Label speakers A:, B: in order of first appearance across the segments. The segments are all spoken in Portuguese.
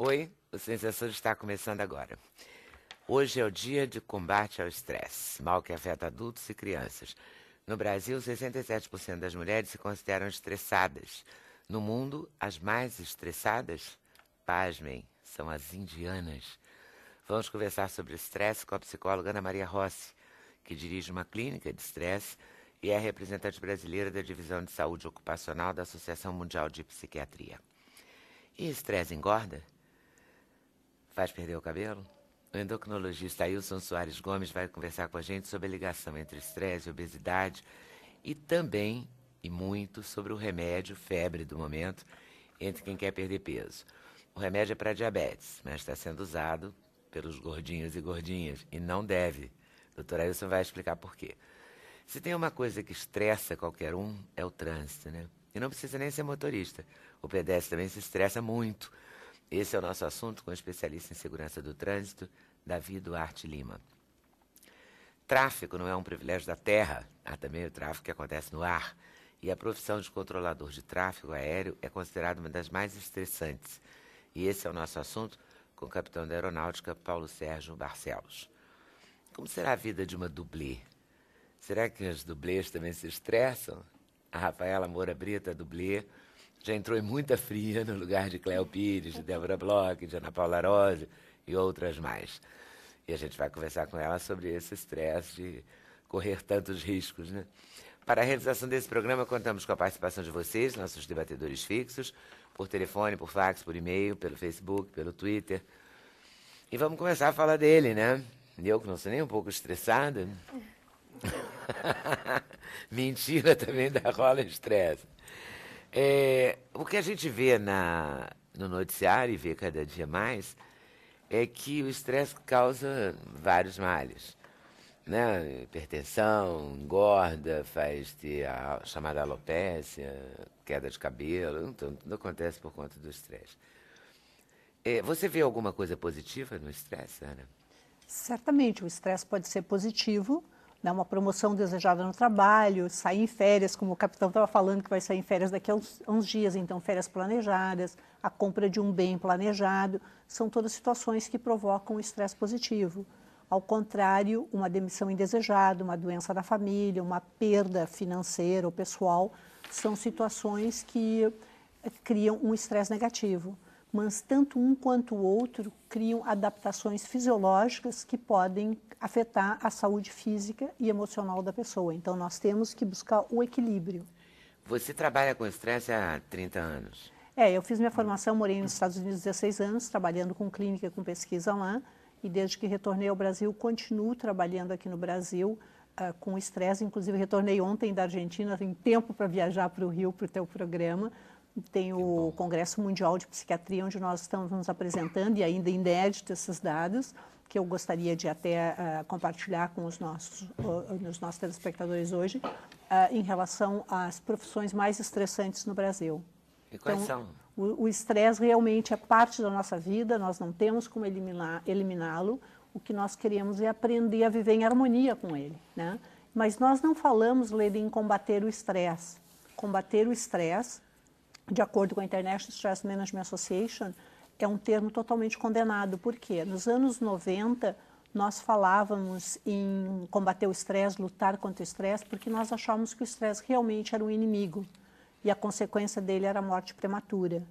A: Oi, o Sensação está começando agora. Hoje é o dia de combate ao estresse, mal que afeta adultos e crianças. No Brasil, 67% das mulheres se consideram estressadas. No mundo, as mais estressadas, pasmem, são as indianas. Vamos conversar sobre estresse com a psicóloga Ana Maria Rossi, que dirige uma clínica de estresse e é representante brasileira da Divisão de Saúde Ocupacional da Associação Mundial de Psiquiatria. E estresse engorda? Faz perder o cabelo? O endocrinologista Ailson Soares Gomes vai conversar com a gente sobre a ligação entre estresse e obesidade e também, e muito, sobre o remédio febre do momento entre quem quer perder peso. O remédio é para diabetes, mas está sendo usado pelos gordinhos e gordinhas e não deve. O doutor Ailson vai explicar por quê. Se tem uma coisa que estressa qualquer um, é o trânsito, né? E não precisa nem ser motorista. O pedestre também se estressa muito. Esse é o nosso assunto com o especialista em segurança do trânsito, Davi Duarte Lima. Tráfego não é um privilégio da terra, há também o tráfego que acontece no ar. E a profissão de controlador de tráfego aéreo é considerada uma das mais estressantes. E esse é o nosso assunto com o capitão da aeronáutica, Paulo Sérgio Barcelos. Como será a vida de uma dublê? Será que as dublês também se estressam? A Rafaela Moura Brito, a dublê, já entrou em muita fria no lugar de Cléo Pires, de Débora Bloch, de Ana Paula Arósio e outras mais. E a gente vai conversar com ela sobre esse estresse de correr tantos riscos, né? Para a realização desse programa, contamos com a participação de vocês, nossos debatedores fixos, por telefone, por fax, por e-mail, pelo Facebook, pelo Twitter. E vamos começar a falar dele, né? Eu que não sou nem um pouco estressada. Mentira também dá rola estresse. O que a gente vê no noticiário e vê cada dia mais é que o estresse causa vários males, né? Hipertensão, engorda, faz ter a chamada alopécia, queda de cabelo, então tudo acontece por conta do estresse. Você vê alguma coisa positiva no estresse, Ana?
B: Certamente, o estresse pode ser positivo, né, uma promoção desejada no trabalho, sair em férias, como o capitão estava falando que vai sair em férias daqui a uns dias, então férias planejadas, a compra de um bem planejado, são todas situações que provocam o estresse positivo. Ao contrário, uma demissão indesejada, uma doença da família, uma perda financeira ou pessoal, são situações que criam um estresse negativo. Mas tanto um quanto o outro criam adaptações fisiológicas que podem afetar a saúde física e emocional da pessoa. Então, nós temos que buscar o equilíbrio.
A: Você trabalha com estresse há 30 anos?
B: Eu fiz minha formação, morei nos Estados Unidos 16 anos, trabalhando com clínica, com pesquisa lá, e desde que retornei ao Brasil, continuo trabalhando aqui no Brasil com estresse. Inclusive, retornei ontem da Argentina, tem tempo para viajar para o Rio, para o teu programa. Tem o Congresso Mundial de Psiquiatria, onde nós estamos nos apresentando, e ainda inédito esses dados, que eu gostaria de até compartilhar com os nossos telespectadores hoje, em relação às profissões mais estressantes no Brasil.
A: E quais são?
B: O estresse realmente é parte da nossa vida, nós não temos como eliminá-lo, o que nós queremos é aprender a viver em harmonia com ele, né? Mas nós não falamos, Leda, em combater o estresse. Combater o estresse, de acordo com a International Stress Management Association, é um termo totalmente condenado. Por quê? Nos anos 90, nós falávamos em combater o estresse, lutar contra o estresse, porque nós achávamos que o estresse realmente era um inimigo e a consequência dele era a morte prematura.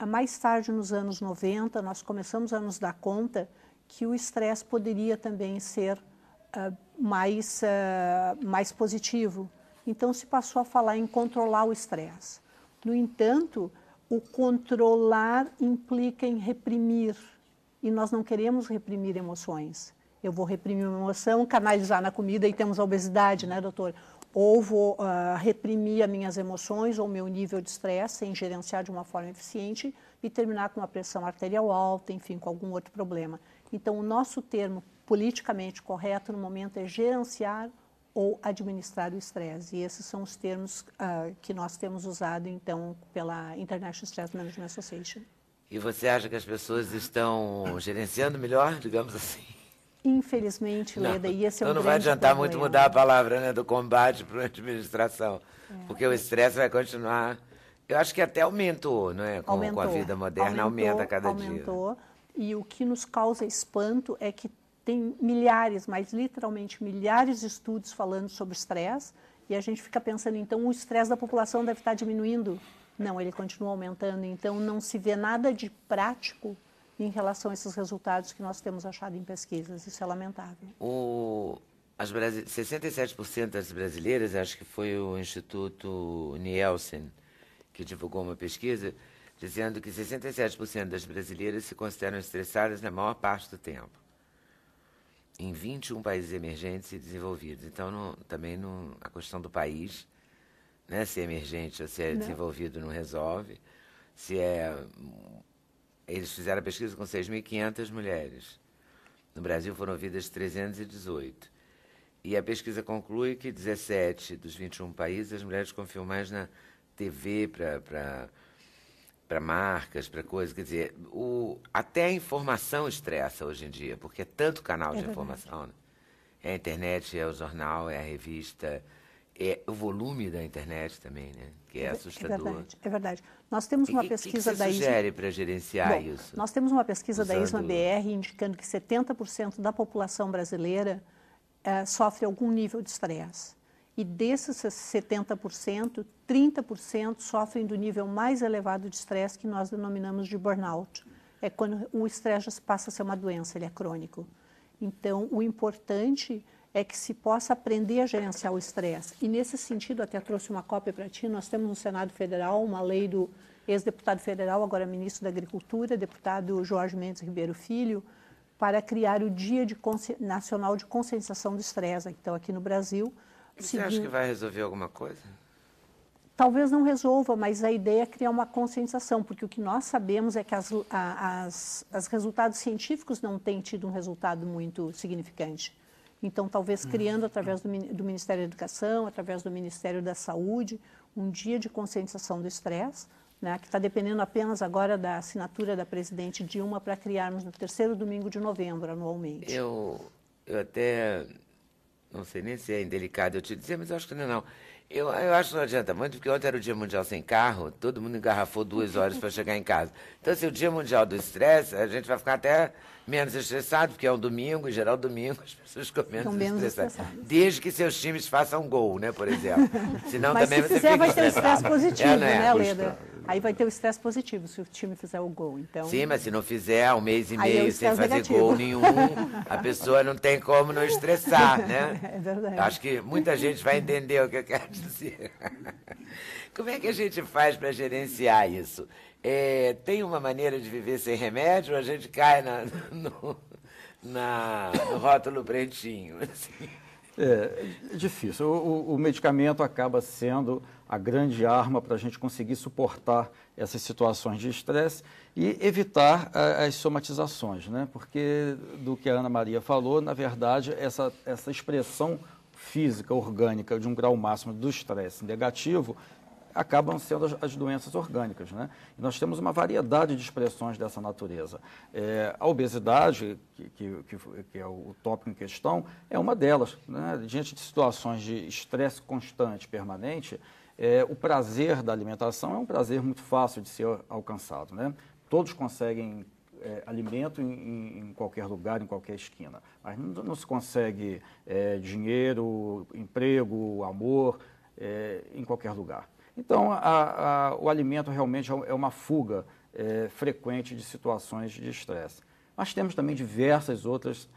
B: Mais tarde, nos anos 90, nós começamos a nos dar conta que o estresse poderia também ser mais positivo. Então, se passou a falar em controlar o estresse. No entanto, o controlar implica em reprimir, e nós não queremos reprimir emoções. Eu vou reprimir uma emoção, canalizar na comida, e temos a obesidade, né, doutor? Ou vou reprimir as minhas emoções ou meu nível de estresse sem gerenciar de uma forma eficiente e terminar com uma pressão arterial alta, enfim, com algum outro problema. Então, o nosso termo politicamente correto no momento é gerenciar ou administrar o estresse. E esses são os termos que nós temos usado, então, pela International Stress Management Association.
A: E você acha que as pessoas estão gerenciando melhor, digamos assim?
B: Infelizmente, Leda, e esse é um grande problema.
A: Então não vai adiantar muito mudar a palavra, né, do combate para a administração, porque o estresse vai continuar Eu acho que até aumentou, não é? Com a vida moderna, aumenta cada dia.
B: Aumentou. E o que nos causa espanto é que tem milhares, mas literalmente milhares de estudos falando sobre estresse, e a gente fica pensando, então, o estresse da população deve estar diminuindo. Não, ele continua aumentando, então não se vê nada de prático em relação a esses resultados que nós temos achado em pesquisas. Isso é lamentável.
A: 67% das brasileiras, acho que foi o Instituto Nielsen que divulgou uma pesquisa, dizendo que 67% das brasileiras se consideram estressadas na maior parte do tempo, em 21 países emergentes e desenvolvidos. Então, a questão do país, né, se é emergente ou se é desenvolvido, não resolve. Eles fizeram a pesquisa com 6.500 mulheres. No Brasil foram ouvidas 318. E a pesquisa conclui que 17 dos 21 países as mulheres confiam mais na TV para marcas, para coisas. Quer dizer, até a informação estressa hoje em dia, porque é tanto canal de informação. Né? É a internet, é o jornal, é a revista, é o volume da internet também, né? Que é assustador.
B: É verdade. Nós temos uma pesquisa da ISMA...
A: O que você sugere para gerenciar isso?
B: Nós temos uma pesquisa da ISMA-BR indicando que 70% da população brasileira sofre algum nível de estresse. E desses 70%, 30% sofrem do nível mais elevado de estresse, que nós denominamos de burnout. É quando o estresse já passa a ser uma doença, ele é crônico. Então, o importante é que se possa aprender a gerenciar o estresse. E, nesse sentido, até trouxe uma cópia para ti, nós temos no Senado Federal uma lei do ex-deputado federal, agora ministro da Agricultura, deputado Jorge Mendes Ribeiro Filho, para criar o Dia Nacional de Conscientização do Estresse. Então, aqui no Brasil...
A: Você acha que vai resolver alguma coisa?
B: Talvez não resolva, mas a ideia é criar uma conscientização, porque o que nós sabemos é que os resultados científicos não têm tido um resultado muito significante. Então, talvez criando, através do Ministério da Educação, através do Ministério da Saúde, um dia de conscientização do estresse, né, que está dependendo apenas agora da assinatura da presidente Dilma para criarmos no 3º domingo de novembro, anualmente.
A: Eu até... Não sei nem se é indelicado eu te dizer, mas eu acho que não. Eu acho que não adianta muito, porque ontem era o Dia Mundial Sem Carro, todo mundo engarrafou 2 horas para chegar em casa. Então, se o Dia Mundial do Estresse, a gente vai ficar até menos estressado, porque é um domingo, em geral, domingo, as pessoas ficam menos estressadas. Desde que seus times façam gol, né, por exemplo. Senão
B: mas
A: também
B: se
A: você
B: fizer,
A: fica
B: vai ter o estresse positivo, né,
A: Leda?
B: Leda? Aí vai ter o estresse positivo, se o time fizer o gol. Então...
A: Sim, mas se não fizer um mês e meio sem fazer
B: negativo.
A: Gol nenhum, a pessoa não tem como não estressar, né?
B: É verdade.
A: Acho que muita gente vai entender o que eu quero dizer. Como é que a gente faz para gerenciar isso? Tem uma maneira de viver sem remédio ou a gente cai no rótulo pretinho? Assim?
C: É difícil. O medicamento acaba sendo a grande arma para a gente conseguir suportar essas situações de estresse e evitar as somatizações, né? Porque, do que a Ana Maria falou, na verdade, essa expressão física, orgânica, de um grau máximo do estresse negativo, acabam sendo as doenças orgânicas, né? E nós temos uma variedade de expressões dessa natureza. A obesidade, que é o tópico em questão, é uma delas, né? Diante de situações de estresse constante, permanente, o prazer da alimentação é um prazer muito fácil de ser alcançado, né? Todos conseguem alimento em qualquer lugar, em qualquer esquina, mas não se consegue dinheiro, emprego, amor em qualquer lugar. Então, o alimento realmente é uma fuga frequente de situações de estresse. Mas temos também diversas outras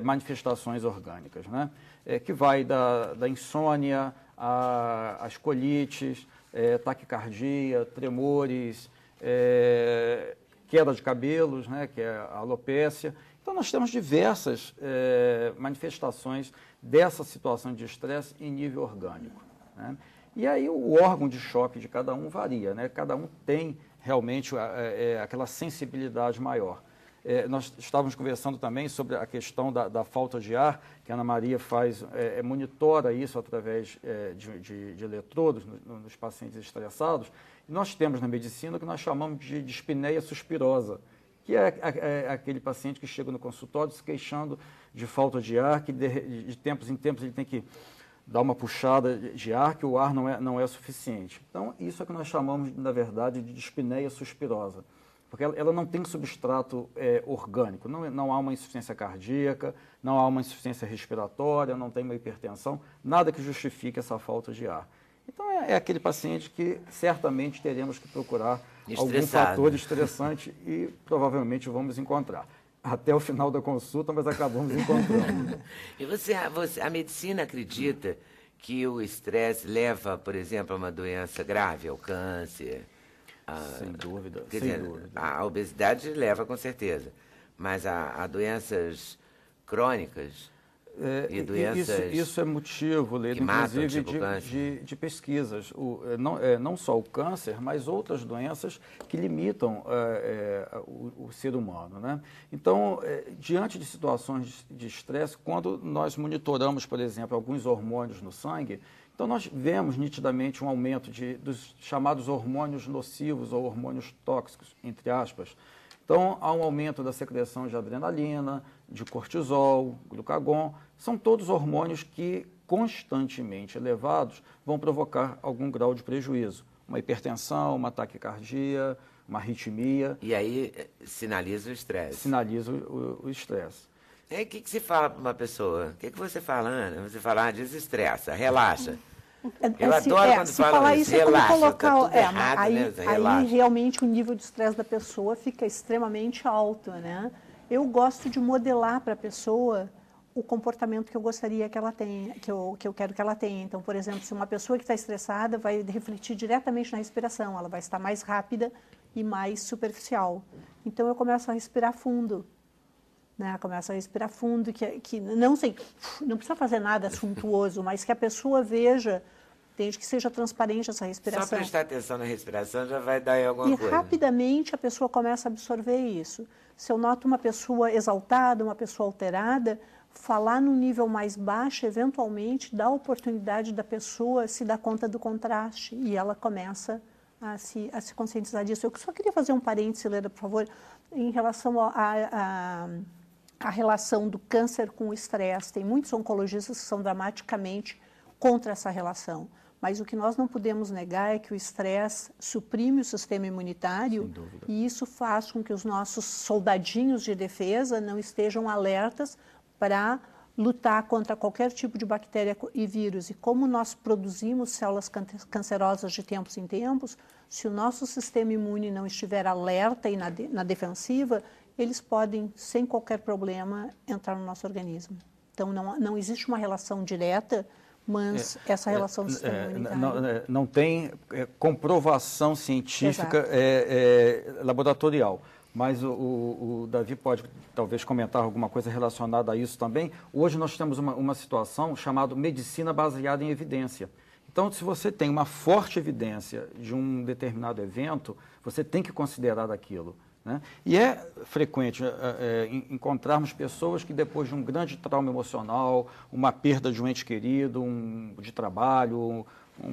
C: manifestações orgânicas, né? Que vai da insônia, às colites, taquicardia, tremores, queda de cabelos, né? Que é a alopécia. Então, nós temos diversas manifestações dessa situação de estresse em nível orgânico, né? E aí o órgão de choque de cada um varia, né? Cada um tem realmente aquela sensibilidade maior. Nós estávamos conversando também sobre a questão da falta de ar, que a Ana Maria monitora isso através de eletrodos nos pacientes estressados. E nós temos na medicina o que nós chamamos de dispneia suspirosa, que é aquele paciente que chega no consultório se queixando de falta de ar, que de tempos em tempos ele tem que dá uma puxada de ar que o ar não é suficiente. Então, isso é que nós chamamos, na verdade, de dispneia suspirosa, porque ela não tem substrato orgânico, não há uma insuficiência cardíaca, não há uma insuficiência respiratória, não tem uma hipertensão, nada que justifique essa falta de ar. Então, é aquele paciente que certamente teremos que procurar algum fator estressante e provavelmente vamos encontrar. Até o final da consulta, mas acabamos encontrando.
A: E a medicina acredita que o estresse leva, por exemplo, a uma doença grave, ao câncer?
C: Sem dúvida,
A: Quer
C: sem
A: dizer,
C: dúvida.
A: a obesidade leva com certeza, mas a doenças crônicas e doenças
C: isso é motivo, Leila,
A: matam,
C: inclusive,
A: tipo
C: de pesquisas. Não só o câncer, mas outras doenças que limitam o ser humano, né? Então, diante de situações de estresse, quando nós monitoramos, por exemplo, alguns hormônios no sangue, então nós vemos nitidamente um aumento dos chamados hormônios nocivos ou hormônios tóxicos, entre aspas. Então, há um aumento da secreção de adrenalina, de cortisol, glucagon. São todos hormônios que, constantemente elevados, vão provocar algum grau de prejuízo. Uma hipertensão, uma taquicardia, uma arritmia.
A: E aí sinaliza o estresse.
C: Sinaliza o estresse.
A: E o que se fala para uma pessoa? O que você fala, Ana? Você fala, desestressa, relaxa. Eu adoro quando falam isso, relaxa,
B: colocar,
A: tá tudo errado,
B: aí,
A: né?
B: aí realmente o nível de estresse da pessoa fica extremamente alto, né? Eu gosto de modelar para a pessoa o comportamento que eu gostaria que ela tenha, que eu quero que ela tenha. Então, por exemplo, se uma pessoa que está estressada vai refletir diretamente na respiração, ela vai estar mais rápida e mais superficial. Então, eu começo a respirar fundo. Né, começa a respirar fundo, que não precisa fazer nada suntuoso, mas que a pessoa veja, desde que seja transparente essa respiração.
A: Só prestar atenção na respiração já vai dar em alguma coisa.
B: E rapidamente a pessoa começa a absorver isso. Se eu noto uma pessoa exaltada, uma pessoa alterada, falar num nível mais baixo, eventualmente, dá a oportunidade da pessoa se dar conta do contraste e ela começa a se conscientizar disso. Eu só queria fazer um parêntese, Leda, por favor, em relação a relação do câncer com o estresse. Tem muitos oncologistas que são dramaticamente contra essa relação. Mas o que nós não podemos negar é que o estresse suprime o sistema imunitário e isso faz com que os nossos soldadinhos de defesa não estejam alertas para lutar contra qualquer tipo de bactéria e vírus. E como nós produzimos células cancerosas de tempos em tempos, se o nosso sistema imune não estiver alerta e na defensiva, eles podem, sem qualquer problema, entrar no nosso organismo. Então, não existe uma relação direta, mas essa relação do sistema imunitário...
C: Não tem comprovação científica laboratorial, mas o Davi pode talvez comentar alguma coisa relacionada a isso também. Hoje nós temos uma situação chamada medicina baseada em evidência. Então, se você tem uma forte evidência de um determinado evento, você tem que considerar aquilo. Né? E é frequente encontrarmos pessoas que depois de um grande trauma emocional, uma perda de um ente querido, de trabalho,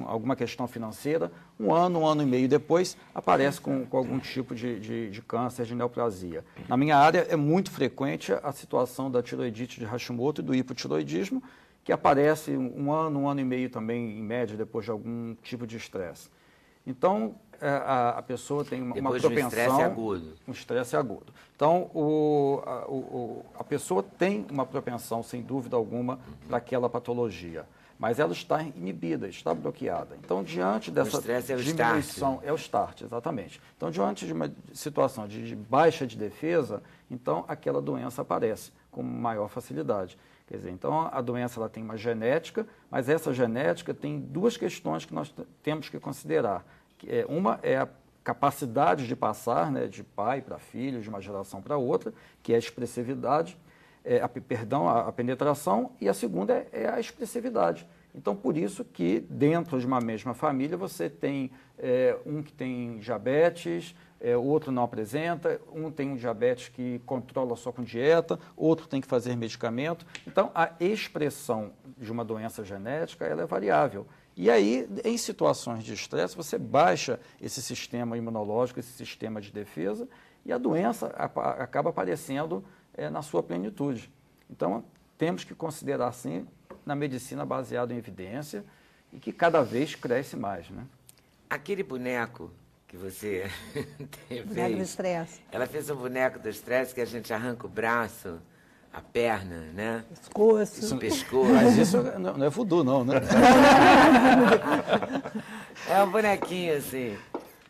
C: alguma questão financeira, um ano e meio depois, aparece com algum tipo de câncer, de neoplasia. Na minha área é muito frequente a situação da tiroidite de Hashimoto e do hipotiroidismo, que aparece um ano e meio também, em média, depois de algum tipo de estresse. Então, a pessoa tem uma propensão...
A: Depois de um estresse agudo.
C: Um estresse agudo. Então, a pessoa tem uma propensão, sem dúvida alguma, para aquela patologia. Mas ela está inibida, está bloqueada. Então, diante dessa diminuição... É o start, exatamente. Então, diante de uma situação de baixa de defesa, então, aquela doença aparece com maior facilidade. Quer dizer, então, a doença ela tem uma genética, mas essa genética tem duas questões que nós temos que considerar. Uma é a capacidade de passar, né, de pai para filho, de uma geração para outra, que é a expressividade, a penetração, e a segunda é a expressividade. Então, por isso que dentro de uma mesma família você tem um que tem diabetes, o outro não apresenta, um tem um diabetes que controla só com dieta, outro tem que fazer medicamento. Então, a expressão de uma doença genética ela é variável. E aí, em situações de estresse, você baixa esse sistema imunológico, esse sistema de defesa, e a doença acaba aparecendo na sua plenitude. Então, temos que considerar, sim, na medicina baseado em evidência e que cada vez cresce mais, né?
A: Aquele boneco que você
B: Boneco do estresse.
A: ela fez um boneco do estresse que a gente arranca o braço, a perna, né?
B: Pescoço.
A: O pescoço.
C: Mas isso não é voodoo, não, né?
A: É um bonequinho, assim.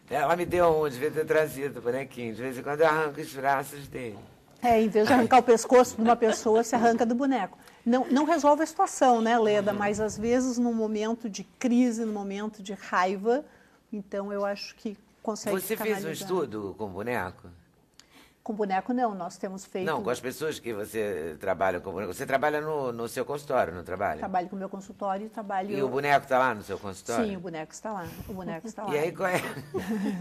A: Ela me deu um, devia ter trazido o bonequinho. De vez em quando eu arranco os braços dele.
B: Em vez de arrancar o pescoço de uma pessoa, se arranca do boneco. Não resolve a situação, né, Leda? Mas, às vezes, num momento de crise, num momento de raiva, então eu acho que consegue
A: Você fez um estudo com boneco?
B: Com boneco, não. Nós temos feito...
A: Não, com as pessoas que você trabalha com boneco. Você trabalha no seu consultório, não trabalha?
B: Trabalho com o meu consultório e trabalho...
A: E o boneco está lá no seu consultório?
B: Sim, o boneco está lá. O boneco está lá.
A: E aí, qual é?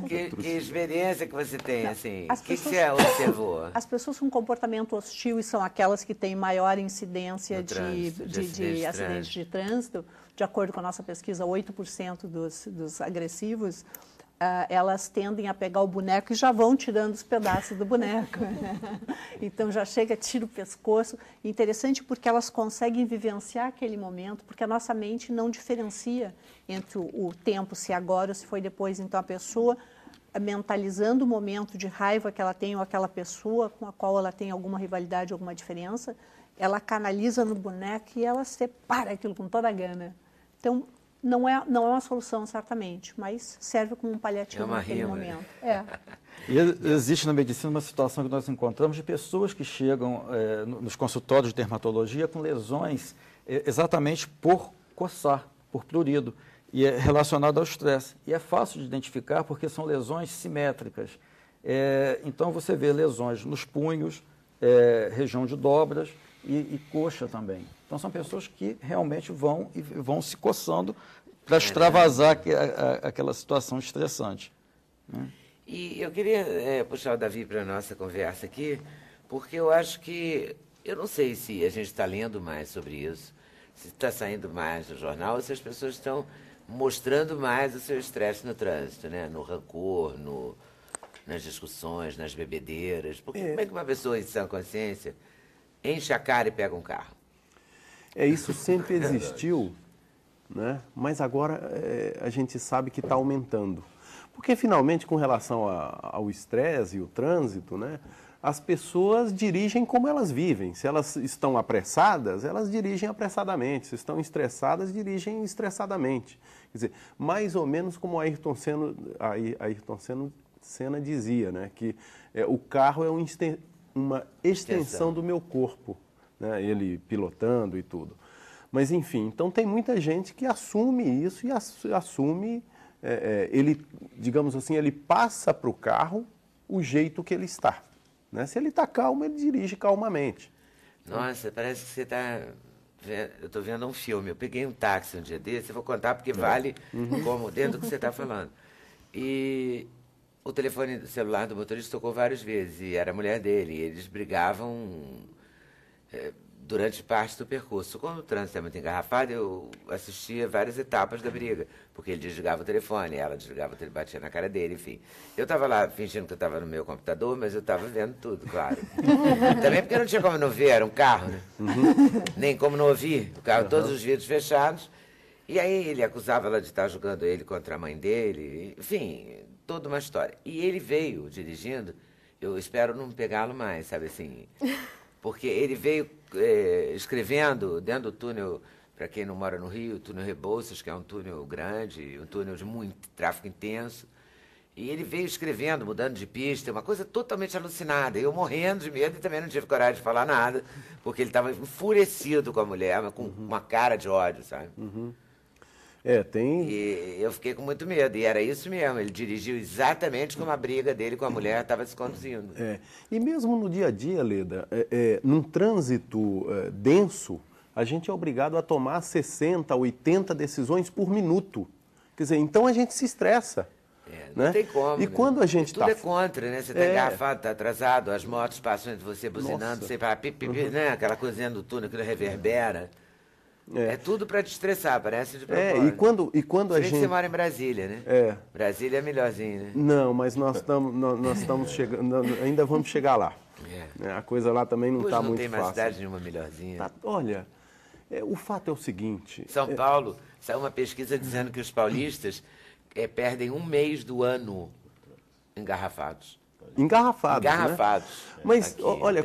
A: Que experiência que você tem, assim? O que
B: pessoas-
A: você observou?
B: As pessoas com comportamento hostil e são aquelas que têm maior incidência
A: No trânsito, de
B: acidentes de trânsito, de acordo com a nossa pesquisa, 8% dos agressivos, elas tendem a pegar o boneco e já vão tirando os pedaços do boneco. Então já chega, tira o pescoço. Interessante porque elas conseguem vivenciar aquele momento, porque a nossa mente não diferencia entre o tempo, se agora ou se foi depois. Então a pessoa, mentalizando o momento de raiva que ela tem ou aquela pessoa com a qual ela tem alguma rivalidade, alguma diferença, ela canaliza no boneco e ela separa aquilo com toda a gana. Então, não é uma solução, certamente, mas serve como um paliativo naquele momento.
C: E existe na medicina uma situação que nós encontramos de pessoas que chegam nos consultórios de dermatologia com lesões exatamente por coçar, por prurido, e é relacionado ao estresse. E é fácil de identificar porque são lesões simétricas. Então você vê lesões nos punhos, região de dobras e coxa também. Então são pessoas que realmente vão se coçando para extravasar aquela situação estressante, né?
A: E eu queria puxar o Davi para a nossa conversa aqui, porque eu acho que, eu não sei se a gente está lendo mais sobre isso, se está saindo mais no jornal, ou se as pessoas estão mostrando mais o seu estresse no trânsito, né? No rancor, nas discussões, nas bebedeiras. Porque como é que uma pessoa em sã consciência enche a cara e pega um carro?
D: Isso sempre existiu, né? Mas agora a gente sabe que está aumentando. Porque, finalmente, com relação ao estresse e o trânsito, né, as pessoas dirigem como elas vivem. Se elas estão apressadas, elas dirigem apressadamente. Se estão estressadas, dirigem estressadamente. Quer dizer, mais ou menos como o Ayrton Senna dizia, né, que o carro é uma extensão do meu corpo, né, ele pilotando e tudo. Mas, enfim, então tem muita gente que assume isso e assume... ele, digamos assim, ele passa para o carro o jeito que ele está, né? Se ele está calmo, ele dirige calmamente.
A: Nossa, parece que você está... Eu estou vendo um filme. Eu peguei um táxi um dia desse, eu vou contar porque vale como dentro do que você está falando. E o telefone celular do motorista tocou várias vezes, e era a mulher dele, e eles brigavam durante parte do percurso. Como o trânsito é muito engarrafado, eu assistia várias etapas da briga, porque ele desligava o telefone, ela desligava o telefone, batia na cara dele, enfim. Eu estava lá fingindo que eu estava no meu computador, mas eu estava vendo tudo, claro. Também porque não tinha como não ver, era um carro, né? Nem como não ouvir, o carro, todos os vidros fechados. E aí ele acusava ela de estar julgando ele contra a mãe dele, enfim, toda uma história. E ele veio dirigindo, eu espero não pegá-lo mais, sabe assim... Porque ele veio escrevendo dentro do túnel, para quem não mora no Rio, o túnel Rebouças, que é um túnel grande, um túnel de muito tráfego intenso. E ele veio escrevendo, mudando de pista, uma coisa totalmente alucinada. Eu morrendo de medo e também não tive coragem de falar nada, porque ele estava enfurecido com a mulher, mas com uma cara de ódio, sabe?
D: Tem...
A: E eu fiquei com muito medo, e era isso mesmo, ele dirigiu exatamente como a briga dele com a mulher estava se conduzindo.
D: E mesmo no dia a dia, Leda, num trânsito denso, a gente é obrigado a tomar 60, 80 decisões por minuto. Quer dizer, então a gente se estressa.
A: Não
D: né?
A: tem como.
D: E quando a gente
A: tudo é contra, né? Você está engarrafado, está atrasado, as motos passam entre você buzinando, você para né? Aquela coisinha do túnel que reverbera. É tudo para te estressar, parece de propósito.
D: E quando a gente...
A: você mora em Brasília, né? Brasília é melhorzinho, né?
D: Não, mas nós estamos chegando, ainda vamos chegar lá. A coisa lá também não está muito fácil.
A: Não tem mais cidade nenhuma melhorzinha.
D: Olha, O fato é o seguinte...
A: São Paulo, saiu uma pesquisa dizendo que os paulistas perdem um mês do ano engarrafados.
D: Engarrafados,
A: Engarrafados.
D: Né? Mas,
A: aqui,
D: olha,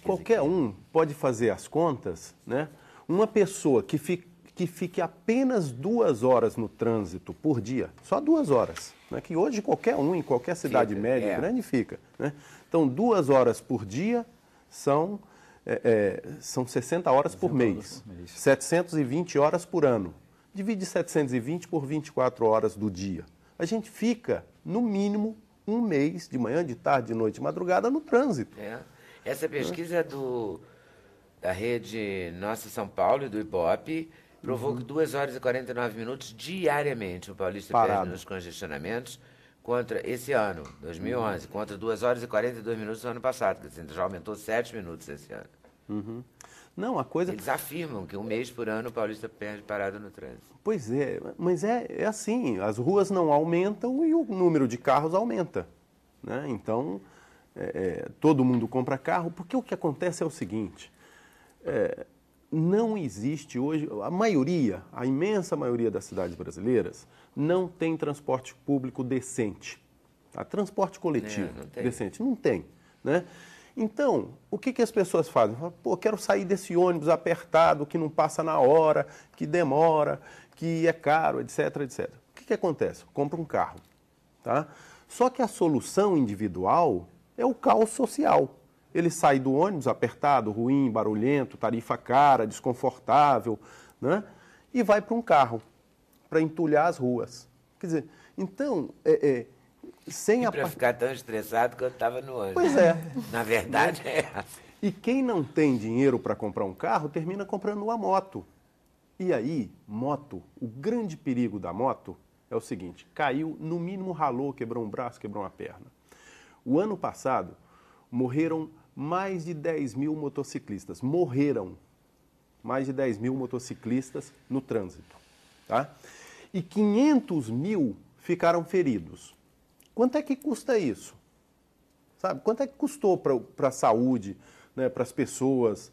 D: qualquer
A: aqui.
D: Um pode fazer as contas, né? Uma pessoa que fique apenas 2 horas no trânsito por dia, só 2 horas, né? Que hoje qualquer um, em qualquer cidade média grande, fica. Né? Então, 2 horas por dia são 60 horas por mês, 720 horas por ano. Divide 720 por 24 horas do dia. A gente fica, no mínimo, um mês, de manhã, de tarde, de noite, de madrugada, no trânsito.
A: Essa pesquisa da rede Nossa São Paulo e do Ibope provou que 2 horas e 49 minutos diariamente o paulista perde nos congestionamentos contra esse ano, 2011, contra 2 horas e 42 minutos no ano passado, quer dizer, já aumentou 7 minutos esse ano.
D: Não, a coisa...
A: Eles afirmam que um mês por ano o paulista perde parado no trânsito.
D: Pois é, mas é assim, as ruas não aumentam e o número de carros aumenta. Né? Então, todo mundo compra carro, porque o que acontece é o seguinte, não existe hoje, a imensa maioria das cidades brasileiras não tem transporte público decente. Tá? Transporte coletivo decente, não tem. Né? Então, o que as pessoas fazem? Pô, quero sair desse ônibus apertado, que não passa na hora, que demora, que é caro, etc, etc. O que acontece? Compra um carro. Tá? Só que a solução individual é o caos social. Ele sai do ônibus apertado, ruim, barulhento, tarifa cara, desconfortável, né? E vai para um carro, para entulhar as ruas. Quer dizer, então...
A: para ficar tão estressado quanto estava no ônibus.
D: Pois é.
A: Na verdade é essa.
D: E quem não tem dinheiro para comprar um carro, termina comprando uma moto. E aí, o grande perigo da moto é o seguinte, caiu, no mínimo ralou, quebrou um braço, quebrou uma perna. O ano passado, morreram mais de 10 mil motociclistas. Morreram mais de 10 mil motociclistas no trânsito. Tá? E 500 mil ficaram feridos. Quanto é que custa isso? Sabe? Quanto é que custou para a saúde, né, para as pessoas,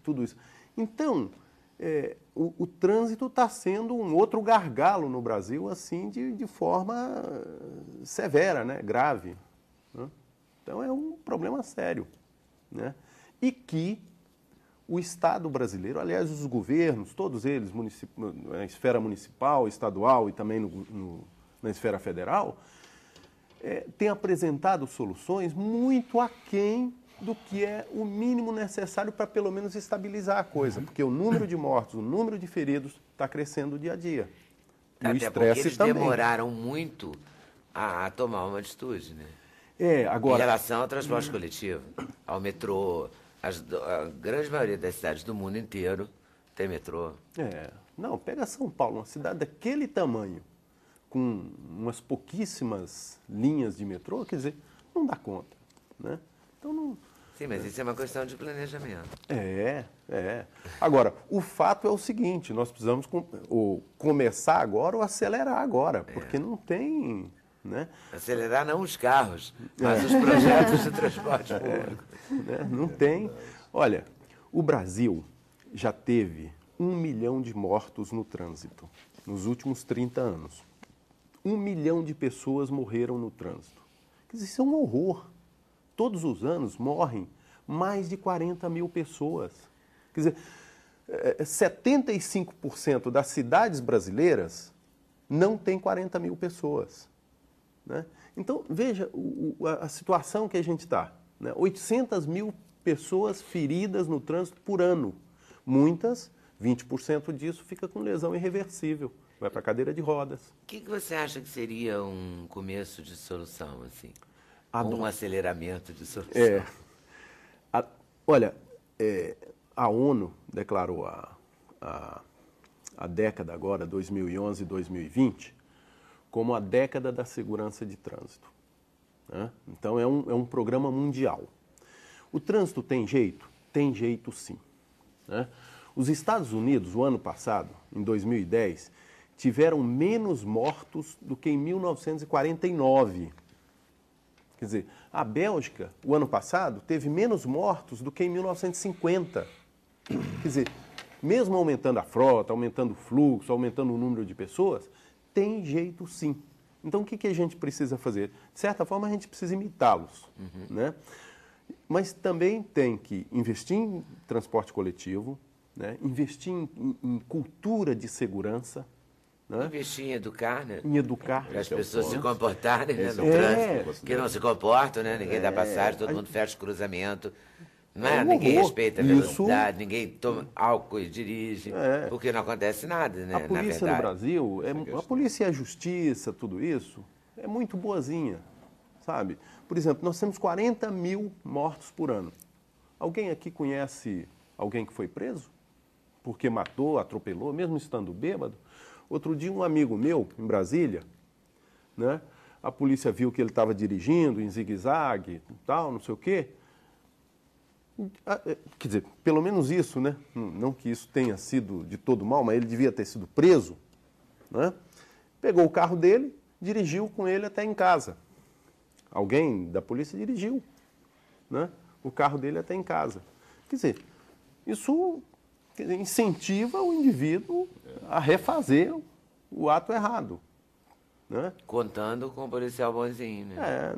D: tudo isso? Então, o trânsito está sendo um outro gargalo no Brasil, assim, de forma severa, né, grave. Né? Então, é um problema sério. Né? E que o Estado brasileiro, aliás, os governos, todos eles, na esfera municipal, estadual e também na esfera federal, tem apresentado soluções muito aquém do que é o mínimo necessário para pelo menos estabilizar a coisa, porque o número de mortos, o número de feridos está crescendo dia a dia. E o estresse
A: eles
D: também.
A: Demoraram muito a tomar uma atitude, né?
D: Agora...
A: Em relação ao transporte coletivo, ao metrô, a grande maioria das cidades do mundo inteiro tem metrô.
D: Não, pega São Paulo, uma cidade daquele tamanho, com umas pouquíssimas linhas de metrô, quer dizer, não dá conta, né? Então não...
A: Sim, mas isso é uma questão de planejamento.
D: Agora, o fato é o seguinte, nós precisamos começar agora ou acelerar agora, porque não tem... Né?
A: Acelerar não os carros, mas os projetos de transporte público.
D: Não tem. Olha, o Brasil já teve 1 milhão de mortos no trânsito nos últimos 30 anos. 1 milhão de pessoas morreram no trânsito. Quer dizer, isso é um horror. Todos os anos morrem mais de 40 mil pessoas. Quer dizer, 75% das cidades brasileiras não tem 40 mil pessoas. Né? Então, veja a situação que a gente está. Né? 800 mil pessoas feridas no trânsito por ano. Muitas, 20% disso, fica com lesão irreversível. Vai para a cadeira de rodas.
A: O que você acha que seria um começo de solução, assim? Um aceleramento de solução?
D: Olha, a ONU declarou a década agora, 2011 e 2020, como a década da segurança de trânsito. Né? Então, é um programa mundial. O trânsito tem jeito? Tem jeito, sim. Né? Os Estados Unidos, o ano passado, em 2010, tiveram menos mortos do que em 1949. Quer dizer, a Bélgica, o ano passado, teve menos mortos do que em 1950. Quer dizer, mesmo aumentando a frota, aumentando o fluxo, aumentando o número de pessoas, tem jeito sim. Então, o que a gente precisa fazer? De certa forma, a gente precisa imitá-los, né? Mas também tem que investir em transporte coletivo, né? Investir em cultura de segurança, né?
A: Investir em educar, né?
D: Em educar.
A: Para as pessoas se comportarem, né, no
D: É.
A: trânsito, que não se comportam, né? Ninguém dá passagem, todo mundo fecha o cruzamento. Não é?
D: É um
A: Ninguém
D: horror.
A: respeita a velocidade, ninguém toma álcool e dirige, porque não acontece nada, né?
D: A polícia
A: na
D: no
A: verdade.
D: Brasil, a polícia e a justiça, tudo isso, é muito boazinha, sabe? Por exemplo, nós temos 40 mil mortos por ano. Alguém aqui conhece alguém que foi preso? Porque matou, atropelou, mesmo estando bêbado? Outro dia, um amigo meu, em Brasília, né? A polícia viu que ele estava dirigindo em zigue-zague, tal, não sei o quê. Quer dizer, pelo menos isso, né? Não que isso tenha sido de todo mal, mas ele devia ter sido preso, né? Pegou o carro dele, dirigiu com ele até em casa. Alguém da polícia dirigiu, né? O carro dele até em casa. Quer dizer, isso incentiva o indivíduo a refazer o ato errado, né?
A: Contando com o policial bonzinho, né?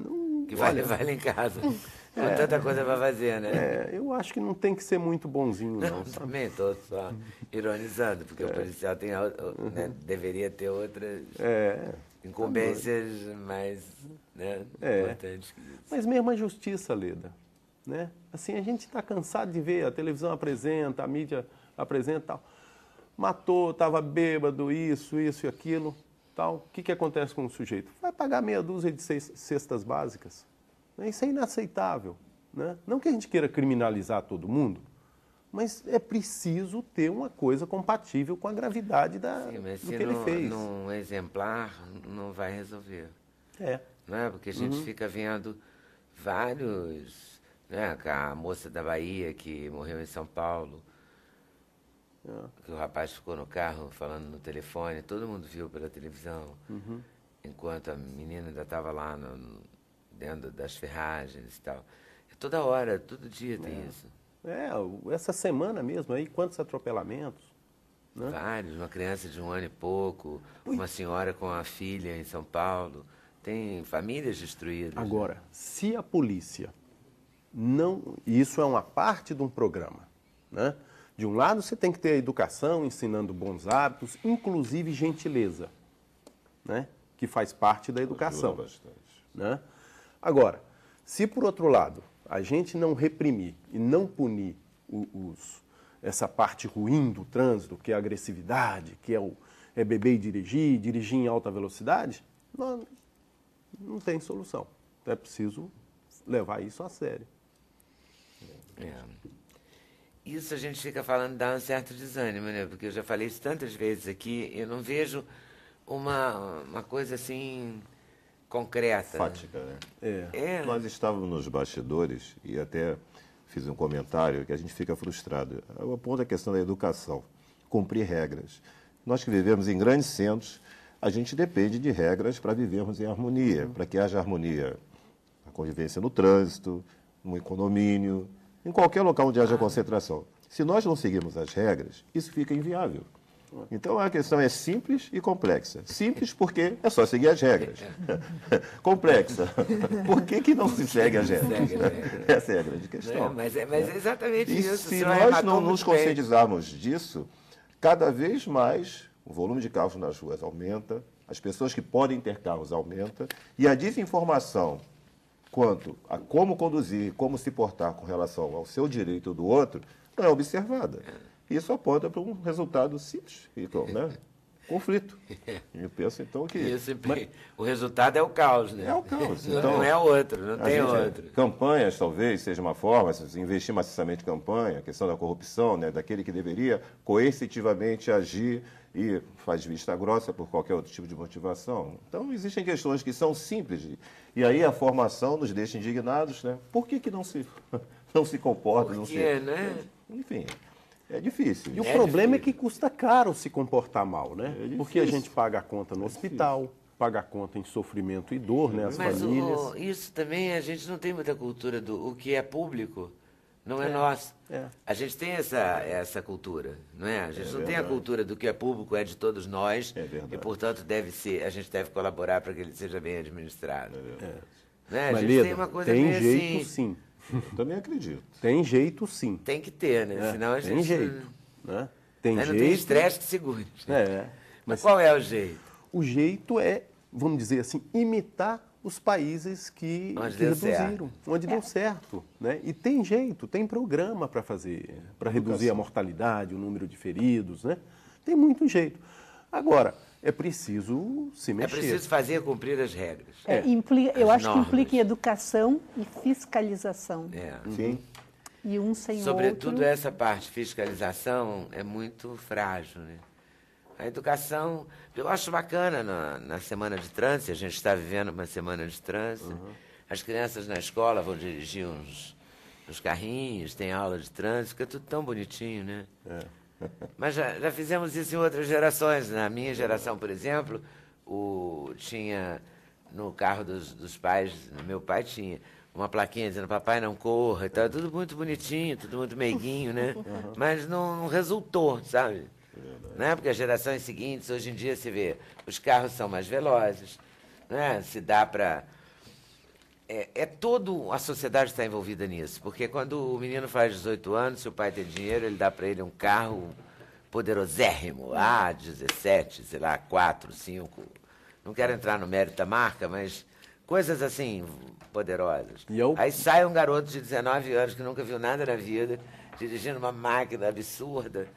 A: Que vai
D: olha,
A: levar ele em casa. Com tanta coisa para fazer, né?
D: eu acho que não tem que ser muito bonzinho, não,
A: Não,
D: sabe?
A: também estou só ironizando, porque o policial tem, né, deveria ter outras incumbências mais, né, importantes que isso.
D: Mas mesmo a justiça, Leda, né? Assim, a gente está cansado de ver, a televisão apresenta, a mídia apresenta tal. Matou, estava bêbado, isso e aquilo, tal. O que acontece com o sujeito? Vai pagar meia dúzia de cestas básicas. Isso é inaceitável, né? Não que a gente queira criminalizar todo mundo, mas é preciso ter uma coisa compatível com a gravidade
A: Sim, mas
D: do
A: se
D: que ele fez.
A: num exemplar não vai resolver.
D: É.
A: Não é? Porque a gente fica vendo vários, né? A moça da Bahia que morreu em São Paulo, que o rapaz ficou no carro falando no telefone, todo mundo viu pela televisão, enquanto a menina ainda estava lá dentro das ferragens e tal. Toda hora, todo dia tem isso.
D: Essa semana mesmo aí, quantos atropelamentos? Né?
A: Vários, uma criança de 1 ano e pouco, uma senhora com a filha em São Paulo. Tem famílias destruídas.
D: Agora, se a polícia não... E isso é uma parte de um programa, né? De um lado, você tem que ter a educação, ensinando bons hábitos, inclusive gentileza, né? Que faz parte da educação.
E: Ajuda bastante.
D: Né? Agora, se por outro lado a gente não reprimir e não punir essa parte ruim do trânsito, que é a agressividade, que é beber e dirigir em alta velocidade, não tem solução. Então é preciso levar isso a sério.
A: Isso a gente fica falando, dá um certo desânimo, né? Porque eu já falei isso tantas vezes aqui, eu não vejo uma coisa assim concreta.
E: Fática, né?
A: É.
E: Nós estávamos nos bastidores e até fiz um comentário que a gente fica frustrado. Eu aponto a questão da educação, cumprir regras. Nós que vivemos em grandes centros, a gente depende de regras para vivermos em harmonia, para que haja harmonia, a convivência no trânsito, no condomínio, em qualquer local onde haja concentração. Se nós não seguirmos as regras, isso fica inviável. Então a questão é simples e complexa. Simples porque é só seguir as regras. Complexa. Por que não se segue as regras? Essa é a grande questão.
A: Mas é exatamente
E: E
A: isso.
E: se nós não nos conscientizarmos disso, cada vez mais o volume de carros nas ruas aumenta, as pessoas que podem ter carros aumenta, e a desinformação quanto a como conduzir, como se portar com relação ao seu direito do outro, não é observada. Isso aponta para um resultado simples, então, né? Conflito. Eu penso, então, que...
A: O resultado é o caos, né?
E: É o caos.
A: Então,
E: Então,
A: não é outro, não tem outro.
E: Campanhas, talvez, seja uma forma, investir maciçamente em campanha, a questão da corrupção, né? Daquele que deveria coercitivamente agir e faz vista grossa por qualquer outro tipo de motivação. Então, existem questões que são simples. E aí a formação nos deixa indignados, né? Por que não se comporta?
A: Por quê, né?
E: Enfim... É difícil.
D: E o problema é que custa caro se comportar mal, né? Porque a gente paga a conta no hospital, paga a conta em sofrimento e dor, né? As
A: Mas
D: famílias.
A: isso também, a gente não tem muita cultura do o que é público, não é nosso.
D: É.
A: A gente tem essa cultura, não é? A gente não tem a cultura do que é público, é de todos nós, e, portanto, a gente deve colaborar para que ele seja bem administrado. Né? A
D: Mas,
A: gente
D: Leda,
A: tem uma coisa
D: tem
A: meio
D: jeito
A: assim,
D: sim.
E: Eu também acredito.
D: Tem jeito sim.
A: tem que ter, né? Senão a gente...
D: Tem jeito. Né? Tem
A: Aí não
D: jeito.
A: tem estresse que segure.
D: É.
A: Mas qual é o jeito?
D: O jeito é, vamos dizer assim, imitar os países que
A: deu
D: reduziram, onde deu certo. Né? E tem jeito, tem programa para fazer, para reduzir a mortalidade, o número de feridos. Né? Tem muito jeito. Agora, é preciso se
A: É
D: mexer.
A: preciso fazer cumprir as regras.
B: Eu acho que
A: normas.
B: implica em educação e fiscalização.
E: Sim.
B: E um sem
A: Sobretudo
B: outro.
A: essa parte, fiscalização, é muito frágil, né? A educação, eu acho bacana na semana de trânsito, a gente está vivendo uma semana de trânsito, as crianças na escola vão dirigir uns carrinhos, tem aula de trânsito, fica tudo tão bonitinho, né? Mas já fizemos isso em outras gerações. Na minha geração, por exemplo, tinha no carro dos pais, no meu pai tinha uma plaquinha dizendo papai não corra, então, tudo muito bonitinho, tudo muito meiguinho, né? Mas não resultou, sabe? Né? Porque as gerações seguintes, hoje em dia, se vê, os carros são mais velozes, né? Se dá para... a sociedade está envolvida nisso, porque quando o menino faz 18 anos, se o pai tem dinheiro, ele dá para ele um carro poderosérrimo, 17, sei lá, 4, 5, não quero entrar no mérito da marca, mas coisas assim, poderosas. Aí sai um garoto de 19 anos que nunca viu nada na vida, dirigindo uma máquina absurda,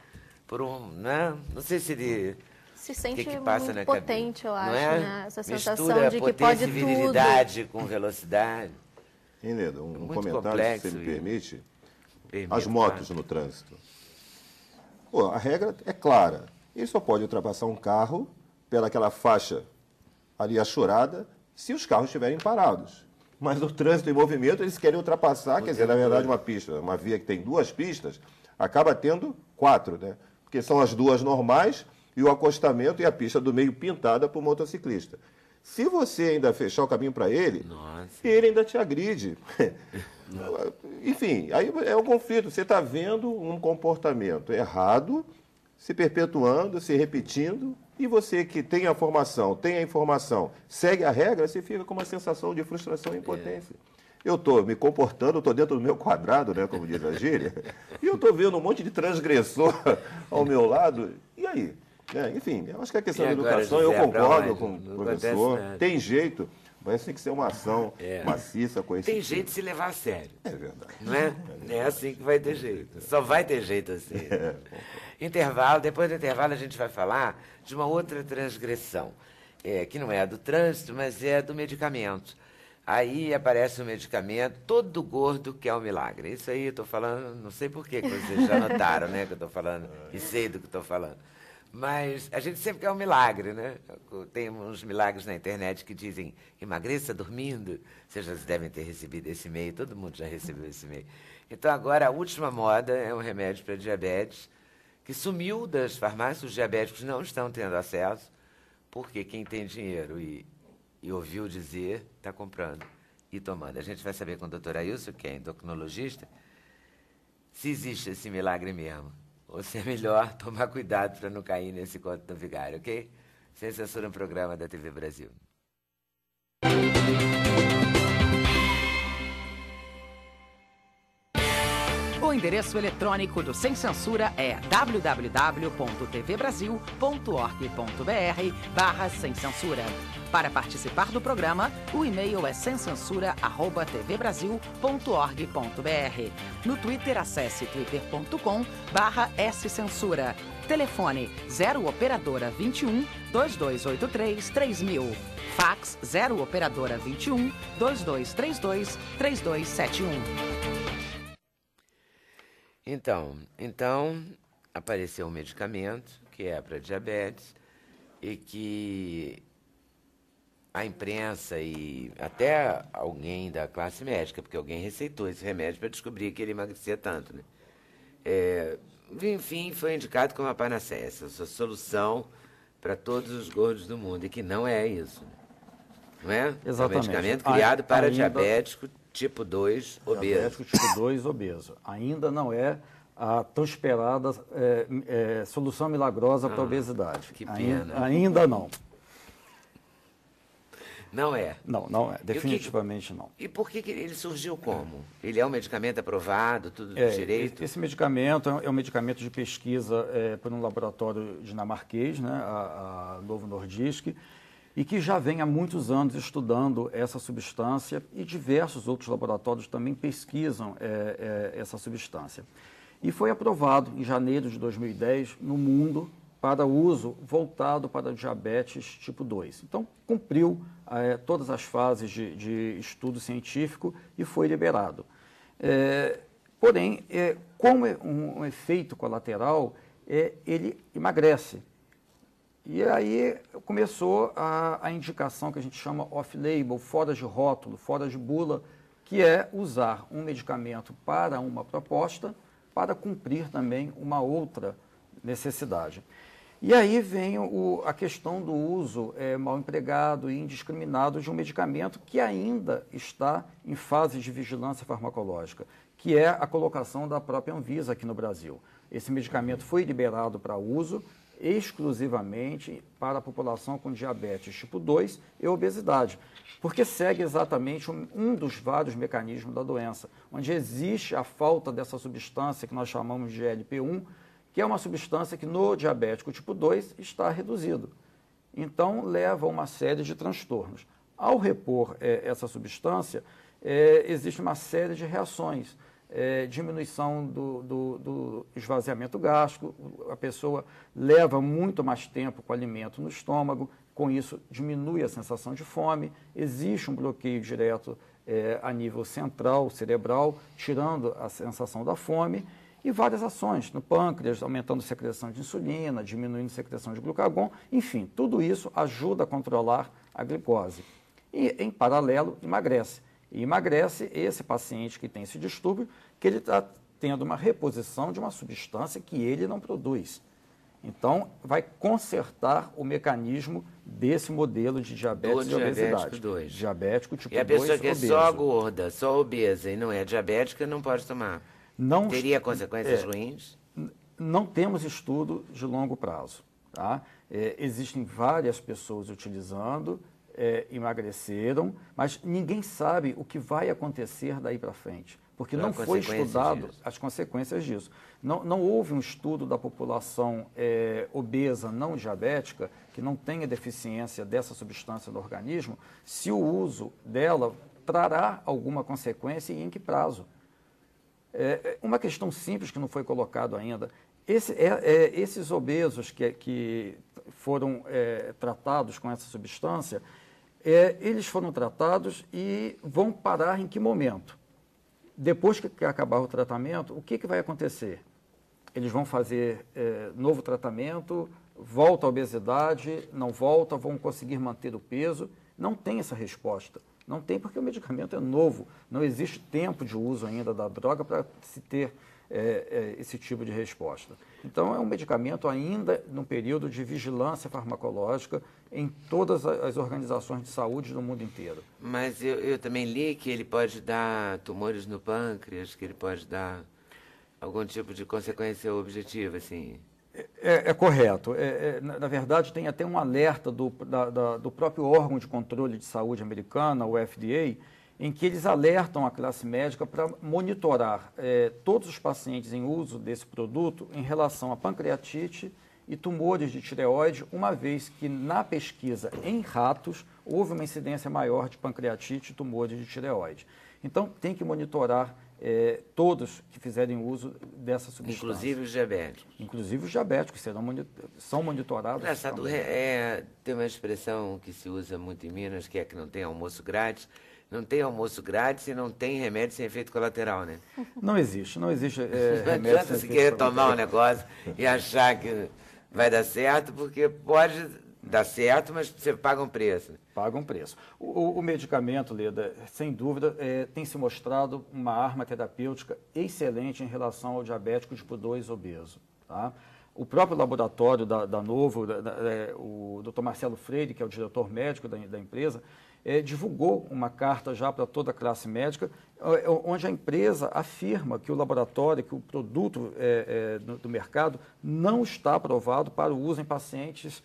A: né? Não sei se ele...
F: Se sente
A: que passa
F: muito
A: na
F: potente, eu acho, né? Essa sensação
A: Mistura
F: de que pode
A: potência e virilidade com velocidade.
E: Hein, Leda, um
A: Muito
E: comentário,
A: complexo
E: se você me permite.
A: Permito,
E: As motos no trânsito. Pô, a regra é clara. Ele só pode ultrapassar um carro pelaquela faixa ali achurada se os carros estiverem parados. Mas no trânsito em movimento, eles querem ultrapassar, quer dizer, na verdade, uma via que tem 2 pistas, acaba tendo 4, né? Porque são as 2 normais e o acostamento e a pista do meio pintada por motociclista. Se você ainda fechar o caminho para ele, ele ainda te agride. Enfim, aí é um conflito. Você está vendo um comportamento errado se perpetuando, se repetindo, e você que tem a informação, segue a regra, você fica com uma sensação de frustração e impotência. Eu estou me comportando, estou dentro do meu quadrado, né, como diz a gíria, e eu estou vendo um monte de transgressor ao meu lado, e aí? Enfim, eu acho que a questão da educação, eu concordo com o professor, tem jeito, mas tem que ser uma ação maciça, coercitiva.
A: Tem jeito de se levar a sério.
E: É verdade.
A: Não é? É assim que vai ter jeito. Só vai ter jeito assim. Intervalo, depois do intervalo a gente vai falar de uma outra transgressão, que não é a do trânsito, mas é a do medicamento. Aí aparece um medicamento, todo gordo quer um milagre. Isso aí eu estou falando, não sei por que vocês já notaram, né, que eu estou falando, e sei do que estou falando. Mas a gente sempre quer um milagre, né? Tem uns milagres na internet que dizem emagreça dormindo. Vocês já devem ter recebido esse e-mail, todo mundo já recebeu esse e-mail. Então agora a última moda é um remédio para diabetes, que sumiu das farmácias, os diabéticos não estão tendo acesso, porque quem tem dinheiro e ouviu dizer, está comprando e tomando. A gente vai saber com o doutor Ailson, que é endocrinologista, se existe esse milagre mesmo. Ou se é melhor tomar cuidado para não cair nesse conto do vigário, ok? Sem Censura, um programa da TV Brasil.
G: O endereço eletrônico do Sem Censura é www.tvbrasil.org.br/sem censura. Para participar do programa, o e-mail é semcensura@tvbrasil.org.br. No Twitter, acesse twitter.com/scensura. Telefone 0 operadora 21 2283 3000. Fax 0 operadora 21 2232 3271.
A: Então, apareceu um medicamento que é para diabetes e que a imprensa e até alguém da classe médica, porque alguém receitou esse remédio para descobrir que ele emagrecia tanto, né? Enfim, foi indicado como a panaceia, essa solução para todos os gordos do mundo, e que não é isso, né? Não é?
C: Exatamente.
A: É um medicamento criado para diabético, tipo 2 obeso.
C: Diabético tipo 2 obeso. Ainda não é a tão esperada solução milagrosa para a obesidade.
A: Que pena.
C: Ainda não.
A: Não é?
C: Não é. Definitivamente não.
A: E por que ele surgiu como? Ele é um medicamento aprovado, tudo direito?
C: Esse medicamento é um medicamento de pesquisa por um laboratório dinamarquês, né, a Novo Nordisk, e que já vem há muitos anos estudando essa substância, e diversos outros laboratórios também pesquisam essa substância. E foi aprovado em janeiro de 2010 no mundo para uso voltado para diabetes tipo 2. Então, cumpriu todas as fases de estudo científico e foi liberado. Porém, como um efeito colateral, ele emagrece. E aí começou a indicação que a gente chama off-label, fora de rótulo, fora de bula, que é usar um medicamento para uma proposta para cumprir também uma outra necessidade. E aí vem a questão do uso mal empregado e indiscriminado de um medicamento que ainda está em fase de vigilância farmacológica, que é a colocação da própria Anvisa aqui no Brasil. Esse medicamento foi liberado para uso exclusivamente para a população com diabetes tipo 2 e obesidade, porque segue exatamente um dos vários mecanismos da doença, onde existe a falta dessa substância que nós chamamos de GLP-1, que é uma substância que no diabético tipo 2 está reduzido. Então, leva a uma série de transtornos. Ao repor essa substância, existe uma série de reações. Diminuição do esvaziamento gástrico, a pessoa leva muito mais tempo com o alimento no estômago, com isso diminui a sensação de fome, existe um bloqueio direto a nível central, cerebral, tirando a sensação da fome, e várias ações no pâncreas, aumentando a secreção de insulina, diminuindo a secreção de glucagon, enfim, tudo isso ajuda a controlar a glicose. E, em paralelo, emagrece. E emagrece esse paciente que tem esse distúrbio, que ele está tendo uma reposição de uma substância que ele não produz. Então, vai consertar o mecanismo desse modelo de diabetes e obesidade.
A: 2.
C: Diabético tipo 2
A: E a pessoa que é
C: obeso.
A: só gorda, só obesa e não é diabética, não pode tomar.
C: Não
A: teria consequências ruins?
C: Não temos estudo de longo prazo. Tá? Existem várias pessoas utilizando, emagreceram, mas ninguém sabe o que vai acontecer daí para frente, porque não foi estudado as consequências disso. Não houve um estudo da população obesa não diabética, que não tenha deficiência dessa substância no organismo, se o uso dela trará alguma consequência e em que prazo. Uma questão simples que não foi colocado ainda, esses obesos que foram tratados com essa substância, eles foram tratados e vão parar em que momento? Depois que acabar o tratamento, o que vai acontecer? Eles vão fazer novo tratamento, volta à obesidade, não volta, vão conseguir manter o peso? Não tem essa resposta. Não tem porque o medicamento é novo, não existe tempo de uso ainda da droga para se ter esse tipo de resposta. Então, é um medicamento ainda no período de vigilância farmacológica em todas as organizações de saúde do mundo inteiro.
A: Mas eu também li que ele pode dar tumores no pâncreas, que ele pode dar algum tipo de consequência objetiva, assim.
C: É correto. Na verdade, tem até um alerta do próprio órgão de controle de saúde americana, o FDA, em que eles alertam a classe médica para monitorar todos os pacientes em uso desse produto em relação a pancreatite e tumores de tireoide, uma vez que na pesquisa em ratos houve uma incidência maior de pancreatite e tumores de tireoide. Então, tem que monitorar todos que fizerem uso dessa substância.
A: Inclusive os diabéticos.
C: Inclusive os diabéticos são monitorados.
A: Engraçado, tem uma expressão que se usa muito em Minas, que é que não tem almoço grátis. Não tem almoço grátis e não tem remédio sem efeito colateral, né?
C: Não existe
A: não
C: remédio
A: sem
C: efeito colateral.
A: Se querer tomar um negócio e achar que vai dar certo, porque pode dar certo, mas você paga um preço.
C: Paga um preço. O medicamento, Leda, sem dúvida, tem se mostrado uma arma terapêutica excelente em relação ao diabético tipo 2 obeso. Tá? O próprio laboratório da Novo, o Dr. Marcelo Freire, que é o diretor médico da empresa, divulgou uma carta já para toda a classe médica, onde a empresa afirma que o laboratório, que o produto do mercado não está aprovado para o uso em pacientes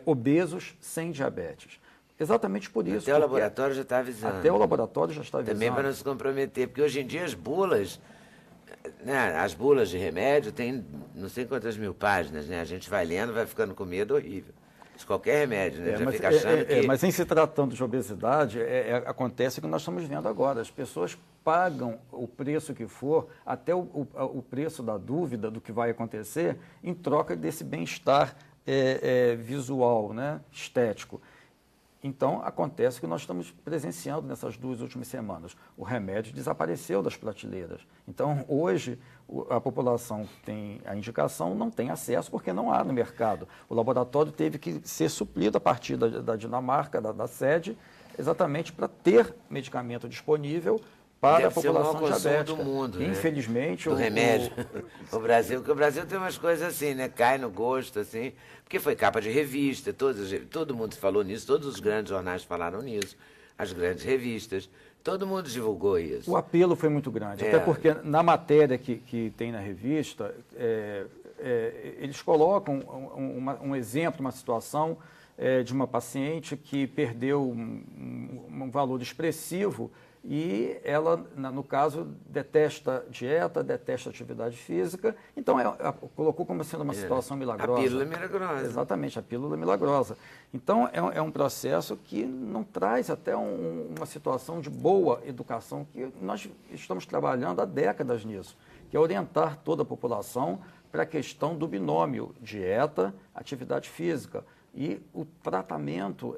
C: obesos sem diabetes. Exatamente por isso.
A: Até o laboratório já está avisando.
C: Até o laboratório já está avisando.
A: Também para não se comprometer, porque hoje em dia as bulas, né, as bulas de remédio têm não sei quantas mil páginas, né? A gente vai lendo, vai ficando com medo horrível. De qualquer remédio, né? Já fica achando que...
C: Mas em se tratando de obesidade, acontece o que nós estamos vendo agora. As pessoas pagam o preço que for, até o preço da dúvida do que vai acontecer, em troca desse bem-estar visual, né, estético. Então, acontece o que nós estamos presenciando nessas 2 últimas semanas. O remédio desapareceu das prateleiras. Então, hoje, a população que tem a indicação não tem acesso porque não há no mercado. O laboratório teve que ser suprido a partir da Dinamarca, da sede, exatamente para ter medicamento disponível para a população diabética.
A: Do mundo, né?
C: Infelizmente,
A: do remédio. O Brasil tem umas coisas assim, né? Cai no gosto, assim, porque foi capa de revista, todo mundo falou nisso, todos os grandes jornais falaram nisso, as grandes revistas, todo mundo divulgou isso.
C: O apelo foi muito grande, até porque na matéria que tem na revista, eles colocam um exemplo, uma situação de uma paciente que perdeu um valor expressivo. E ela, no caso, detesta dieta, detesta atividade física, então colocou como sendo uma situação milagrosa.
A: A pílula milagrosa.
C: Exatamente, a pílula milagrosa. Então, é um processo que não traz até uma situação de boa educação, que nós estamos trabalhando há décadas nisso, que é orientar toda a população para a questão do binômio dieta, atividade física, e o tratamento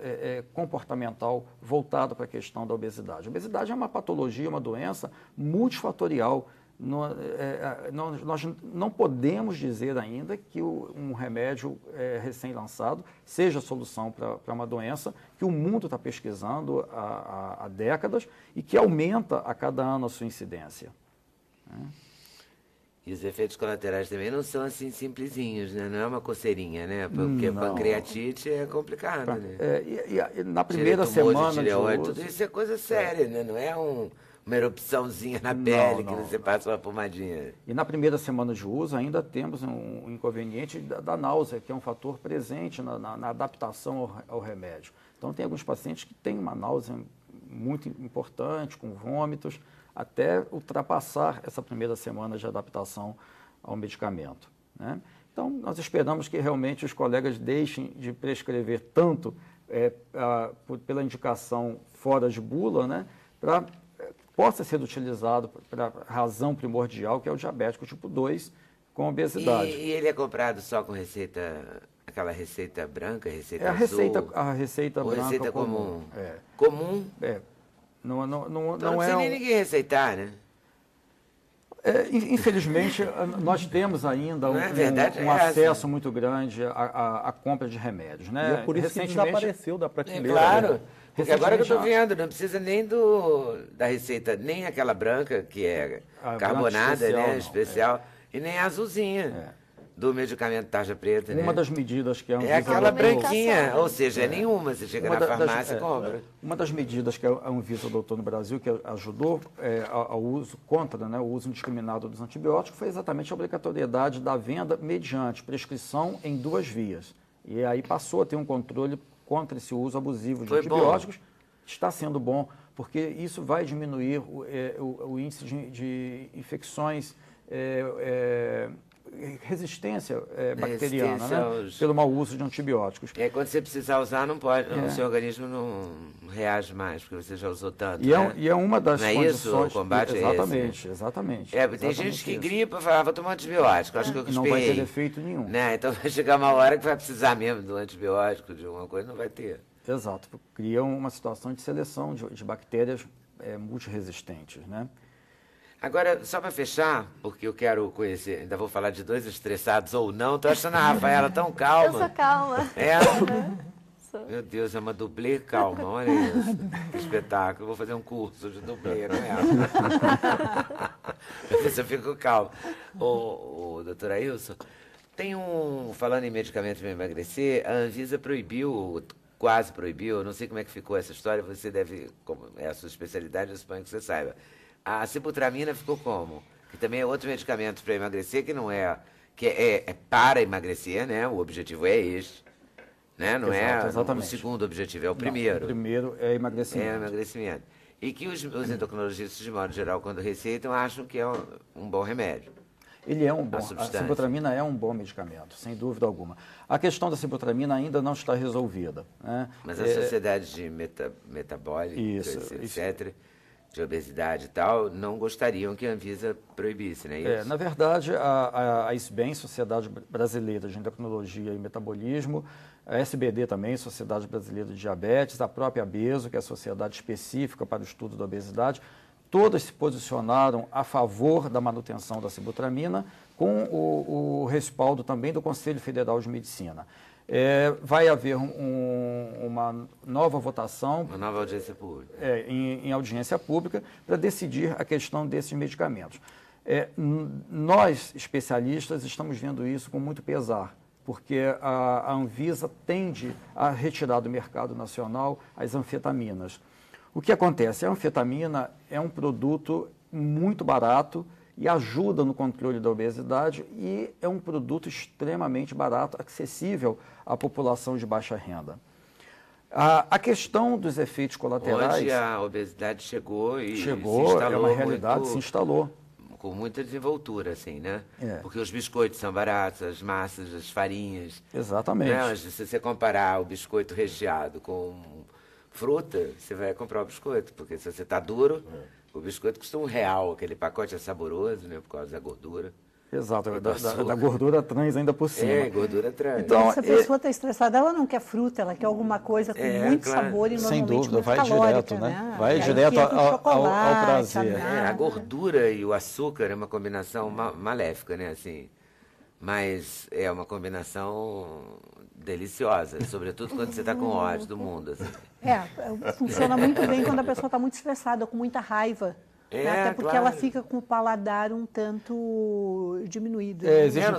C: comportamental voltado para a questão da obesidade. A obesidade é uma patologia, uma doença multifatorial. Nós não podemos dizer ainda que um remédio recém-lançado seja a solução para uma doença que o mundo está pesquisando há décadas e que aumenta a cada ano a sua incidência.
A: E os efeitos colaterais também não são assim simplesinhos, né? Não é uma coceirinha, né? Porque pancreatite é complicado, né?
C: E na primeira semana de uso...
A: Tudo isso é coisa séria, né? Não é uma erupçãozinha na pele que você passa uma pomadinha.
C: E na primeira semana de uso ainda temos um inconveniente da náusea, que é um fator presente na adaptação ao remédio. Então tem alguns pacientes que têm uma náusea muito importante, com vômitos, até ultrapassar essa primeira semana de adaptação ao medicamento, né? Então, nós esperamos que realmente os colegas deixem de prescrever tanto pela indicação fora de bula, né, para possa ser utilizado para a razão primordial, que é o diabético tipo 2 com obesidade.
A: E ele é comprado só com aquela receita branca, receita azul?
C: A receita branca
A: receita
C: comum.
A: Comum?
C: Não
A: não precisa nem ninguém receitar, né?
C: Infelizmente, nós temos ainda um acesso muito grande à compra de remédios, né?
D: E é por isso que desapareceu da prateleira.
A: Claro, porque agora que eu estou vendo, não precisa nem da receita, nem aquela branca, que é carbonada, especial, né? Especial, e nem a azulzinha. Do medicamento tarja preta, né?
C: Uma das medidas que a Anvisa
A: aquela branquinha, ou seja, nenhuma. Você chega na farmácia e compra.
C: Uma das medidas que a Anvisa adotou no Brasil, que ajudou ao uso contra, né, o uso indiscriminado dos antibióticos, foi exatamente a obrigatoriedade da venda mediante prescrição em 2 vias. E aí passou a ter um controle contra esse uso abusivo de antibióticos. Está sendo bom, porque isso vai diminuir o índice de infecções, resistência bacteriana, né? Pelo mau uso de antibióticos.
A: E aí, quando você precisar usar, não pode, o seu organismo não reage mais, porque você já usou tanto.
C: E é uma das condições...
A: Não é isso? O combate
C: Exatamente.
A: Tem gente que gripa e fala, vou tomar antibiótico, acho que eu
C: não vai ter efeito nenhum.
A: Né? Então vai chegar uma hora que vai precisar mesmo do antibiótico, de alguma coisa, não vai ter.
C: Exato, cria uma situação de seleção de bactérias multiresistentes, né?
A: Agora, só para fechar, porque eu quero conhecer, ainda vou falar de 2 estressados ou não, tô achando a Rafaela tão calma.
F: Eu sou calma.
A: Meu Deus, é uma dublê calma, olha isso, que espetáculo, vou fazer um curso de dublê, não é? Você fica calma. Ô, doutora Ilson, falando em medicamentos para emagrecer, a Anvisa proibiu quase proibiu, eu não sei como é que ficou essa história, você deve, como é a sua especialidade, eu suponho que você saiba. A sibutramina ficou como? Que também é outro medicamento para emagrecer, que não é... que é para emagrecer, né? O objetivo é este. Né? Não
C: exatamente.
A: O segundo objetivo, é o primeiro.
C: Não, o primeiro é emagrecimento.
A: É emagrecimento. E que os endocrinologistas, de modo geral, quando receitam, acham que é um bom remédio.
C: Ele é um bom, a sibutramina é um bom medicamento, sem dúvida alguma. A questão da sibutramina ainda não está resolvida. Né?
A: Mas a sociedade de metabólica, etc., de obesidade e tal, não gostariam que a Anvisa proibisse, não é isso?
C: Na verdade, a ISBEM, Sociedade Brasileira de Endocrinologia e Metabolismo, a SBD também, Sociedade Brasileira de Diabetes, a própria ABESO, que é a Sociedade Específica para o Estudo da Obesidade, todas se posicionaram a favor da manutenção da sibutramina, com o respaldo também do Conselho Federal de Medicina. Vai haver uma nova votação...
A: Uma nova audiência pública.
C: Em audiência pública, para decidir a questão desses medicamentos. Nós, especialistas, estamos vendo isso com muito pesar, porque a Anvisa tende a retirar do mercado nacional as anfetaminas. O que acontece? A anfetamina é um produto muito barato e ajuda no controle da obesidade e é um produto extremamente barato, acessível à população de baixa renda. A questão dos efeitos colaterais...
A: Hoje a obesidade chegou e se
C: instalou,
A: instalou
C: uma realidade, se instalou.
A: Com muita desenvoltura, assim, né? Porque os biscoitos são baratos, as massas, as farinhas...
C: Exatamente.
A: Né? Se você comparar o biscoito recheado com fruta, você vai comprar o biscoito, porque se você está duro, o biscoito custa R$1, aquele pacote é saboroso, né, por causa da gordura.
C: Exato, da gordura trans ainda por cima.
A: Gordura trans.
B: Então, se a pessoa está estressada, ela não quer fruta, ela quer alguma coisa com muito sabor e
C: sem
B: normalmente
C: dúvida,
B: muito
C: vai
B: calórica,
C: direto, né?
B: E
C: Vai
B: aí
C: direto
B: entra o
C: ao
B: chocolate,
C: prazer.
A: A gordura e o açúcar é uma combinação maléfica, né, assim. Mas é uma combinação deliciosa, sobretudo quando você está com ódio do mundo, assim.
B: Funciona muito bem quando a pessoa está muito estressada, com muita raiva. Até porque ela fica com o paladar um tanto diminuído.
C: Existem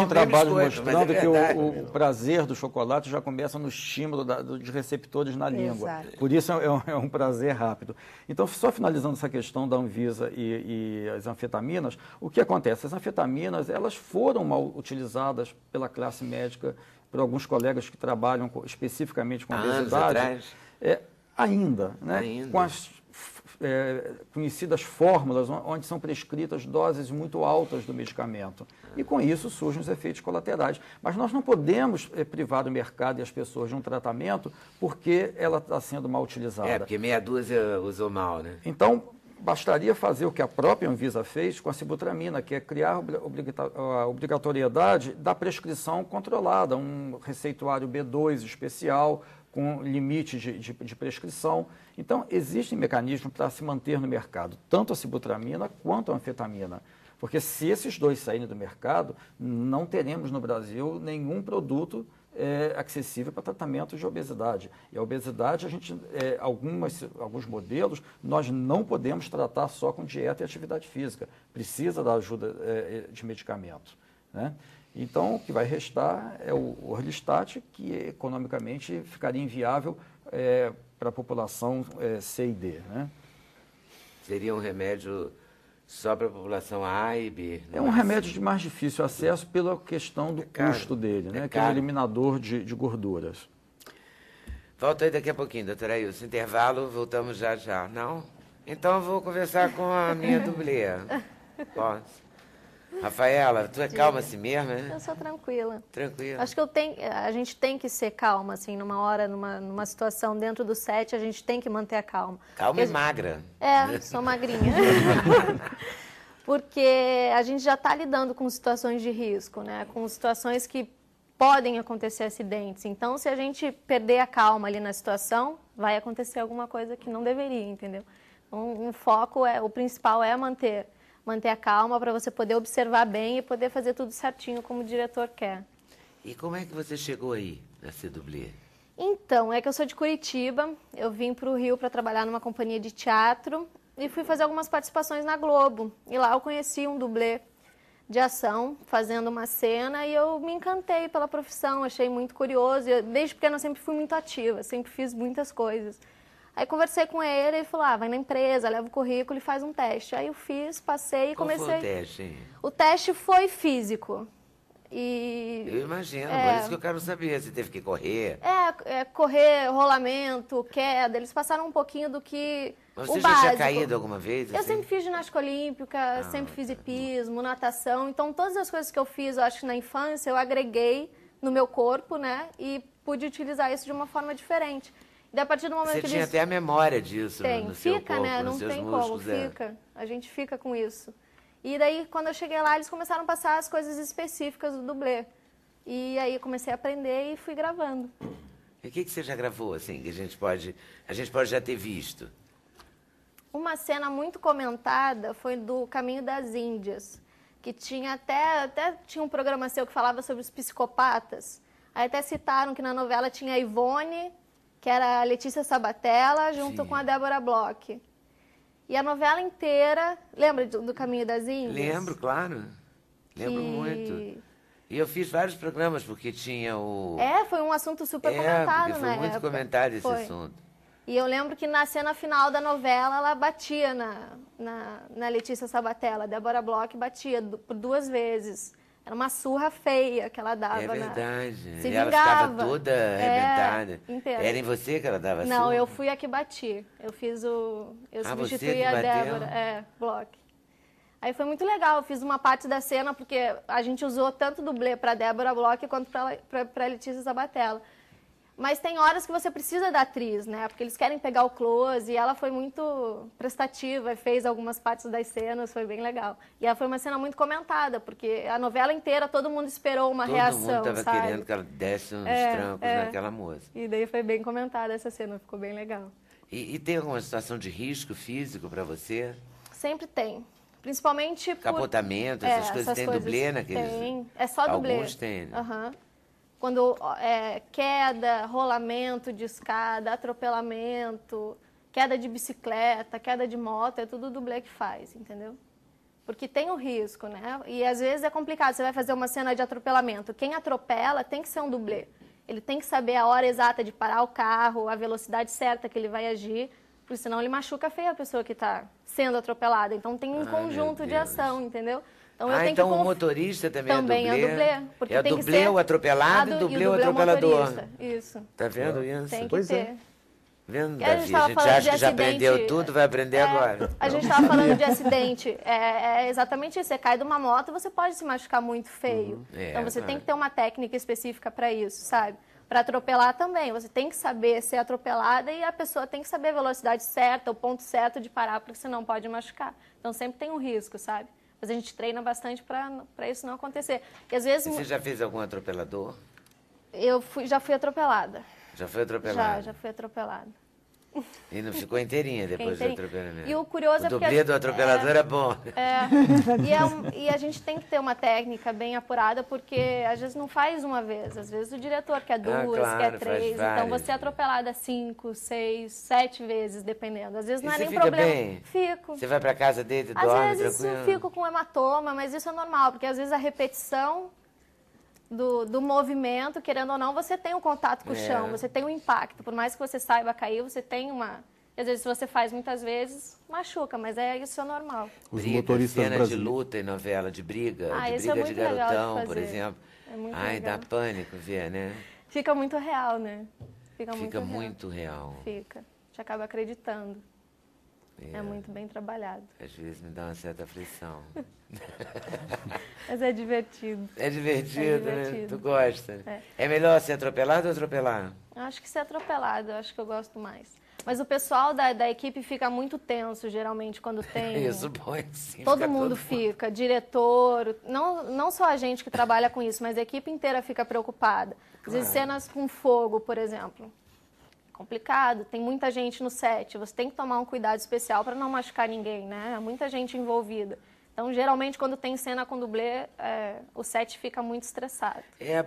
C: trabalhos mostrando que o prazer do chocolate já começa no estímulo dos receptores na língua.
B: Exato.
C: Por isso é um prazer rápido. Então, só finalizando essa questão da Anvisa e as anfetaminas, o que acontece? As anfetaminas, elas foram mal utilizadas pela classe médica, por alguns colegas que trabalham especificamente com obesidade. Ainda, com as conhecidas fórmulas onde são prescritas doses muito altas do medicamento. E com isso surgem os efeitos colaterais. Mas nós não podemos privar o mercado e as pessoas de um tratamento porque ela está sendo mal utilizada.
A: Porque meia dúzia usou mal, né?
C: Então, bastaria fazer o que a própria Anvisa fez com a sibutramina, que é criar a obrigatoriedade da prescrição controlada, um receituário B2 especial, com limite de prescrição. Então, existem mecanismos para se manter no mercado, tanto a sibutramina quanto a anfetamina. Porque se esses dois saírem do mercado, não teremos no Brasil nenhum produto acessível para tratamento de obesidade. E a obesidade, alguns modelos, nós não podemos tratar só com dieta e atividade física. Precisa da ajuda de medicamentos, né? Então, o que vai restar é o Orlistat, que economicamente ficaria inviável para a população C e D. Né?
A: Seria um remédio só para a população A e B?
C: É um remédio de mais difícil acesso pela questão do custo dele, né? Que é um eliminador de gorduras.
A: Volto aí daqui a pouquinho, doutora Ailson. Intervalo, voltamos já já. Não? Então eu vou conversar com a minha dublê. Posso? Rafaela, tu é calma assim mesmo, né?
F: Eu sou tranquila.
A: Tranquila.
F: Acho que a gente tem que ser calma, assim, numa hora, numa situação dentro do set, a gente tem que manter a calma.
A: Calma e magra.
F: Sou magrinha. Porque a gente já está lidando com situações de risco, né? Com situações que podem acontecer acidentes. Então, se a gente perder a calma ali na situação, vai acontecer alguma coisa que não deveria, entendeu? Então, o principal é manter a calma para você poder observar bem e poder fazer tudo certinho como o diretor quer.
A: E como é que você chegou aí, na C-Dublê?
F: Então, é que eu sou de Curitiba, eu vim para o Rio para trabalhar numa companhia de teatro e fui fazer algumas participações na Globo. E lá eu conheci um dublê de ação, fazendo uma cena, e eu me encantei pela profissão, achei muito curioso. Desde pequena eu sempre fui muito ativa, sempre fiz muitas coisas. Aí conversei com ele, ele falou, vai na empresa, leva o currículo e faz um teste. Aí eu fiz, passei e comecei...
A: Qual foi o teste, hein?
F: O teste foi físico. E...
A: Eu imagino, por isso que eu quero saber, você teve que correr.
F: Correr, rolamento, queda, eles passaram um pouquinho do que
A: Mas
F: o
A: você
F: básico.
A: já tinha caído alguma vez?
F: Eu
A: assim?
F: sempre fiz ginástica olímpica, sempre fiz hipismo, natação. Então, todas as coisas que eu fiz, eu acho que na infância, eu agreguei no meu corpo, né? E pude utilizar isso de uma forma diferente. E a partir do momento
A: Você
F: que
A: tinha
F: eles...
A: até a memória disso
F: Tem,
A: no seu
F: fica,
A: corpo,
F: né?
A: nos
F: Não
A: seus
F: tem
A: músculos.
F: como, fica. A gente fica com isso. E daí, quando eu cheguei lá, eles começaram a passar as coisas específicas do dublê. E aí eu comecei a aprender e fui gravando.
A: E o que você já gravou, assim, que a gente pode já ter visto?
F: Uma cena muito comentada foi do Caminho das Índias, que tinha até tinha um programa seu que falava sobre os psicopatas. Aí até citaram que na novela tinha a Ivone, que era a Letícia Sabatella, junto
A: Sim.
F: com a Débora Bloch. E a novela inteira... Lembra do Caminho das Índias?
A: Lembro, claro. Lembro muito. E eu fiz vários programas, porque tinha o...
F: Foi um assunto super comentado
A: porque
F: na
A: foi muito
F: época.
A: comentado esse
F: Foi.
A: assunto.
F: E eu lembro que na cena final da novela, ela batia na Letícia Sabatella. A Débora Bloch batia por 2 vezes. Era uma surra feia que ela dava.
A: É verdade.
F: Se
A: E ela
F: vingava.
A: ficava toda arrebentada.
F: Inteira.
A: Era em você que ela dava
F: Não,
A: surra?
F: eu fui a que bati. Eu fiz o... Eu
A: você
F: substituí
A: que
F: a
A: bateu?
F: Débora. Bloch. Aí foi muito legal. Eu fiz uma parte da cena, porque a gente usou tanto dublê para Débora Bloch quanto para Letícia Sabatella. Mas tem horas que você precisa da atriz, né? Porque eles querem pegar o close, e ela foi muito prestativa, fez algumas partes das cenas, foi bem legal. E ela foi uma cena muito comentada, porque a novela inteira todo mundo esperou uma reação,
A: Todo mundo estava
F: sabe?
A: querendo que ela desse uns trancos naquela moça.
F: E daí foi bem comentada essa cena, ficou bem legal.
A: E tem alguma situação de risco físico para você?
F: Sempre tem. Principalmente por...
A: Capotamento, essas coisas. Tem dublê naqueles...
F: Tem, é só dublê.
A: Alguns tem, né?
F: Aham. Quando queda, rolamento de escada, atropelamento, queda de bicicleta, queda de moto, é tudo o dublê que faz, entendeu? Porque tem o risco, né? E às vezes é complicado, você vai fazer uma cena de atropelamento. Quem atropela tem que ser um dublê. Ele tem que saber a hora exata de parar o carro, a velocidade certa que ele vai agir, porque senão ele machuca feio a pessoa que está sendo atropelada. Então tem um conjunto de ação, entendeu? Então, eu tenho
A: então
F: que
A: o motorista também
F: é dublê. Porque
A: é
F: tem
A: dublê,
F: que ser
A: o atropelado e dublê o atropelador.
F: motorista. Isso.
A: Tá vendo isso?
F: Tem que
D: Pois é.
F: ter.
A: Vendo,
F: E a
A: Davi?
F: gente
A: A
F: tava
A: gente
F: falando
A: acha
F: de
A: que já
F: acidente,
A: aprendeu tudo, vai aprender agora.
F: A gente estava falando de acidente. É exatamente isso. Você cai de uma moto, você pode se machucar muito feio. Então você tem que ter uma técnica específica para isso, sabe? Para atropelar também. Você tem que saber ser atropelada e a pessoa tem que saber a velocidade certa, o ponto certo de parar, porque senão pode machucar. Então sempre tem um risco, sabe? Mas a gente treina bastante para isso não acontecer. E às vezes...
A: E você já fez algum atropelador?
F: Já fui atropelada.
A: Já foi atropelado?
F: Já fui atropelada.
A: E não ficou inteirinha depois do
F: Inteirinha.
A: atropelamento?
F: E o curioso é porque...
A: O dublê do atropelador é bom.
F: E a gente tem que ter uma técnica bem apurada, porque às vezes não faz uma vez. Às vezes o diretor quer 2,
A: claro,
F: quer
A: faz
F: 3. Então
A: várias.
F: você é atropelada 5, 6, 7 vezes, dependendo. Às vezes não
A: E
F: é
A: você
F: nem
A: fica
F: problema.
A: bem?
F: Fico.
A: Você vai pra casa dele,
F: Às
A: dorme
F: vezes
A: tranquilo?
F: eu fico com hematoma, mas isso é normal, porque às vezes a repetição do movimento, querendo ou não, você tem um contato com o chão, você tem um impacto. Por mais que você saiba cair, você tem uma... E às vezes, se você faz muitas vezes, machuca, mas isso é normal.
D: Os
A: Briga,
D: motoristas
A: cena de
D: brasileiros.
A: luta em novela, de briga, de
F: esse é
A: briga de
F: muito legal de
A: garotão, por
F: fazer.
A: exemplo.
F: É muito
A: Ai,
F: legal.
A: dá pânico ver, né?
F: Fica muito real, né? Fica
A: Fica
F: muito real.
A: muito real.
F: Fica. A gente acaba acreditando. É muito bem trabalhado.
A: Às vezes me dá uma certa aflição.
F: Mas é divertido.
A: É divertido, né?
F: divertido.
A: Tu gosta. É melhor ser atropelado ou atropelar?
F: Eu acho que ser atropelado, eu acho que eu gosto mais. Mas o pessoal da equipe fica muito tenso, geralmente, quando tem...
A: Eu suponho, sim.
F: Todo
A: fica
F: mundo fica, diretor, não só a gente que trabalha com isso, mas a equipe inteira fica preocupada. Às vezes cenas com fogo, por exemplo. Complicado, tem muita gente no set, você tem que tomar um cuidado especial para não machucar ninguém, né? Muita gente envolvida. Então, geralmente, quando tem cena com dublê, o set fica muito estressado.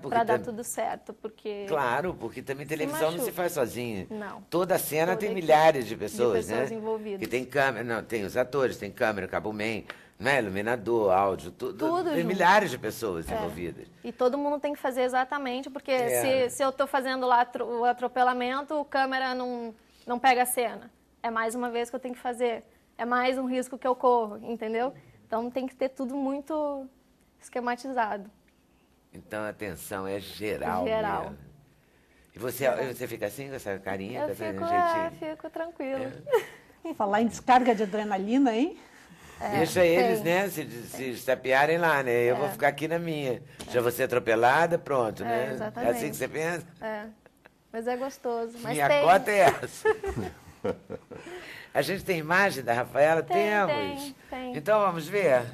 F: Para dar tudo certo, porque...
A: Claro, porque também televisão não se faz sozinha.
F: Não.
A: Toda cena
F: Toda
A: tem
F: equipe
A: milhares de pessoas,
F: de pessoas
A: né?
F: envolvidas.
A: Que tem câmera, não, tem os atores, tem câmera, cabuman, Não é? Iluminador, áudio, tudo.
F: Tudo
A: Tem
F: junto.
A: milhares de pessoas envolvidas.
F: E todo mundo tem que fazer exatamente, porque se eu estou fazendo lá o atropelamento, o câmera não pega a cena. É mais uma vez que eu tenho que fazer. É mais um risco que eu corro, entendeu? Então tem que ter tudo muito esquematizado.
A: Então a atenção é geral.
F: Geral.
A: Mesmo. E você fica assim, com essa carinha, com esse jeitinho?
F: Fico tranquila.
B: Falar em descarga de adrenalina, hein?
A: Deixa eles, né, se estapearem lá, né? Eu vou ficar aqui na minha. Já vou ser atropelada, pronto, né?
F: Exatamente.
A: É assim que você pensa?
F: Mas é gostoso. Mas
A: Minha cota é essa. A gente tem imagem da Rafaela? Temos.
F: Tem.
A: Então vamos ver?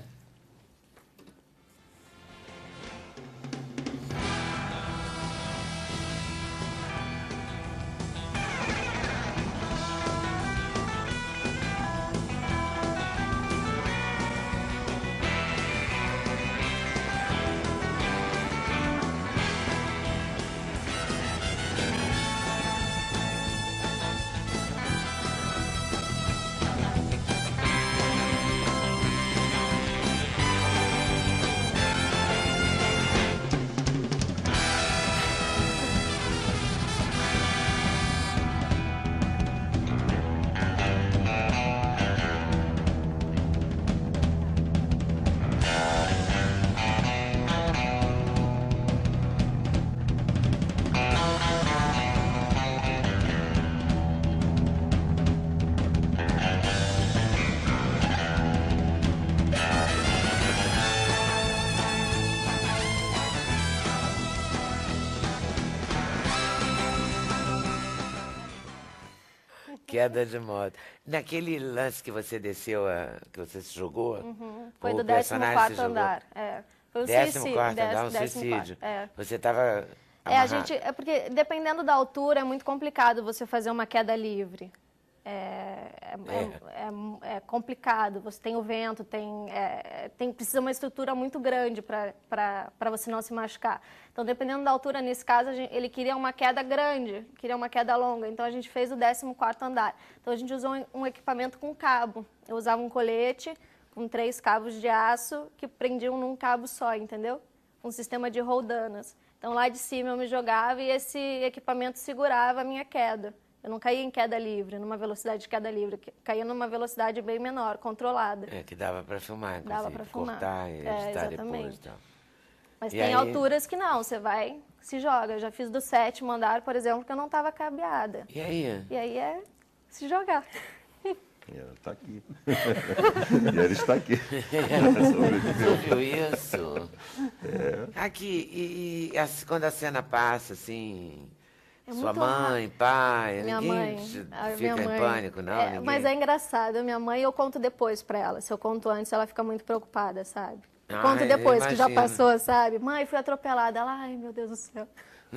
A: Queda de moto. Naquele lance que você desceu, que você se jogou,
F: Foi
A: o
F: do
A: personagem
F: 14º
A: se jogou.
F: andar. Foi um
A: 14º andar, um
F: 14º,
A: suicídio.
F: é.
A: Você estava
F: É porque dependendo da altura é muito complicado você fazer uma queda livre. É complicado. Você tem o vento, precisa uma estrutura muito grande para você não se machucar. Então, dependendo da altura, nesse caso, ele queria uma queda grande, queria uma queda longa. Então, a gente fez o 14º andar. Então, a gente usou um equipamento com cabo. Eu usava um colete com 3 cabos de aço que prendiam num cabo só, entendeu? Um sistema de roldanas. Então, lá de cima eu me jogava e esse equipamento segurava a minha queda. Eu não caía em queda livre, numa velocidade de queda livre. Caía numa velocidade bem menor, controlada.
A: que dava para filmar, inclusive.
F: Dava para filmar.
A: Cortar e editar depois. Então.
F: Mas
A: E
F: tem
A: aí?
F: alturas que não, você vai, se joga. Eu já fiz do 7º andar, por exemplo, que eu não estava cabeada.
A: E aí?
F: E aí é se jogar.
E: Ela está aqui. E ela está aqui.
A: Você viu isso? Aqui, quando a cena passa, assim... Sua
F: muito
A: mãe, pai,
F: Minha
A: ninguém
F: mãe,
A: fica em pânico, não? Ninguém?
F: Mas é engraçado, minha mãe eu conto depois pra ela. Se eu conto antes, ela fica muito preocupada, sabe? Eu conto
A: eu
F: depois, que já
A: imagino.
F: passou, sabe? Mãe, fui atropelada. Ela, ai, meu Deus do céu.
A: E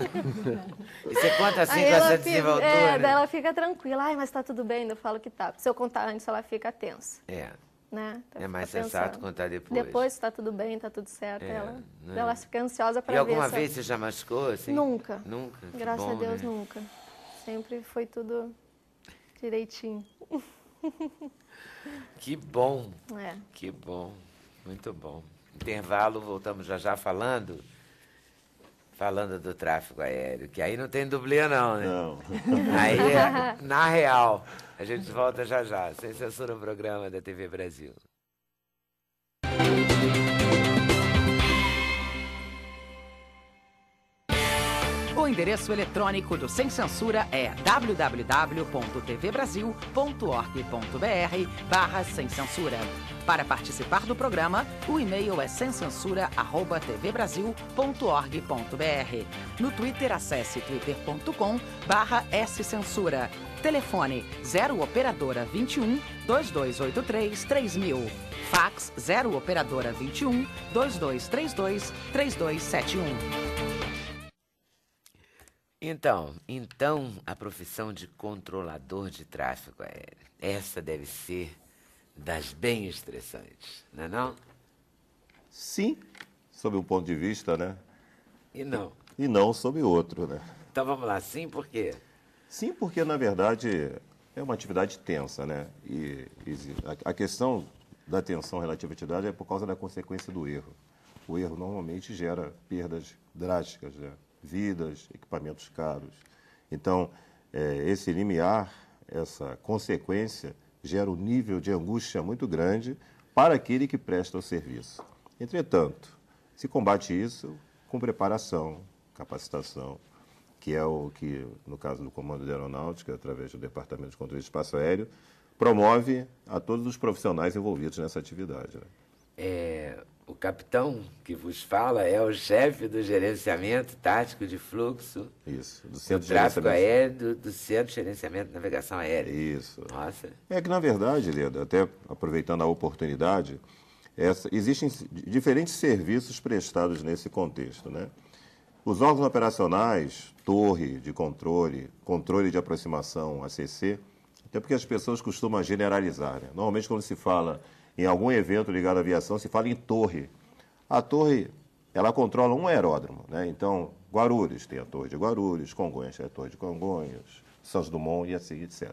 A: você conta assim
F: Aí
A: com essa
F: ela
A: desenvoltura?
F: daí ela fica tranquila. Ai, mas tá tudo bem? Eu falo que tá. Se eu contar antes, ela fica tensa, né? Então,
A: É mais
F: fica
A: sensato
F: pensando.
A: contar depois.
F: Depois tá tudo bem, tá tudo certo.
A: né?
F: Ela fica ansiosa pra
A: E
F: ver.
A: alguma vez você já machucou, assim?
F: Nunca.
A: Nunca? Que
F: Graças
A: bom,
F: a Deus,
A: né?
F: nunca. Sempre foi tudo direitinho.
A: Que bom,
F: É.
A: que bom, muito bom. Intervalo, voltamos já falando do tráfego aéreo, que aí não tem dublê não, né?
E: Não.
A: Aí é na real. A gente volta já, sem censura no programa da TV Brasil.
G: O endereço eletrônico do Sem Censura é www.tvbrasil.org.br/sem censura. Para participar do programa, o e-mail é semcensura@tvbrasil.org.br. No Twitter, acesse twitter.com/scensura. Telefone 0 operadora 21 2283 3000. Fax 0 operadora 21 2232 3271.
A: Então, a profissão de controlador de tráfego aéreo, essa deve ser das bem estressantes, não é não?
E: Sim, sob um ponto de vista, né?
A: E não.
E: E não sob outro, né?
A: Então vamos lá, sim, por quê?
E: Sim, porque, na verdade, é uma atividade tensa, né? E a questão da tensão relativa à atividade é por causa da consequência do erro. O erro normalmente gera perdas drásticas, né? Vidas, equipamentos caros. Então, esse limiar, essa consequência, gera um nível de angústia muito grande para aquele que presta o serviço. Entretanto, se combate isso com preparação, capacitação, que é o que, no caso do Comando de Aeronáutica, através do Departamento de Controle de Espaço Aéreo, promove a todos os profissionais envolvidos nessa atividade, né?
A: O capitão que vos fala é o chefe do gerenciamento tático de fluxo
E: Isso, do
A: do
E: Centro de
A: tráfego
E: Gerenciamento.
A: aéreo do Centro de Gerenciamento de Navegação Aérea.
E: Isso.
A: Nossa.
E: É que, na verdade, Leda, até aproveitando a oportunidade, existem diferentes serviços prestados nesse contexto, né? Os órgãos operacionais, torre de controle, controle de aproximação, ACC, até porque as pessoas costumam generalizar, né? Normalmente, quando se fala em algum evento ligado à aviação, se fala em torre. A torre, ela controla um aeródromo, né? Então, Guarulhos tem a torre de Guarulhos, Congonhas tem a torre de Congonhas, Santos Dumont e assim, etc.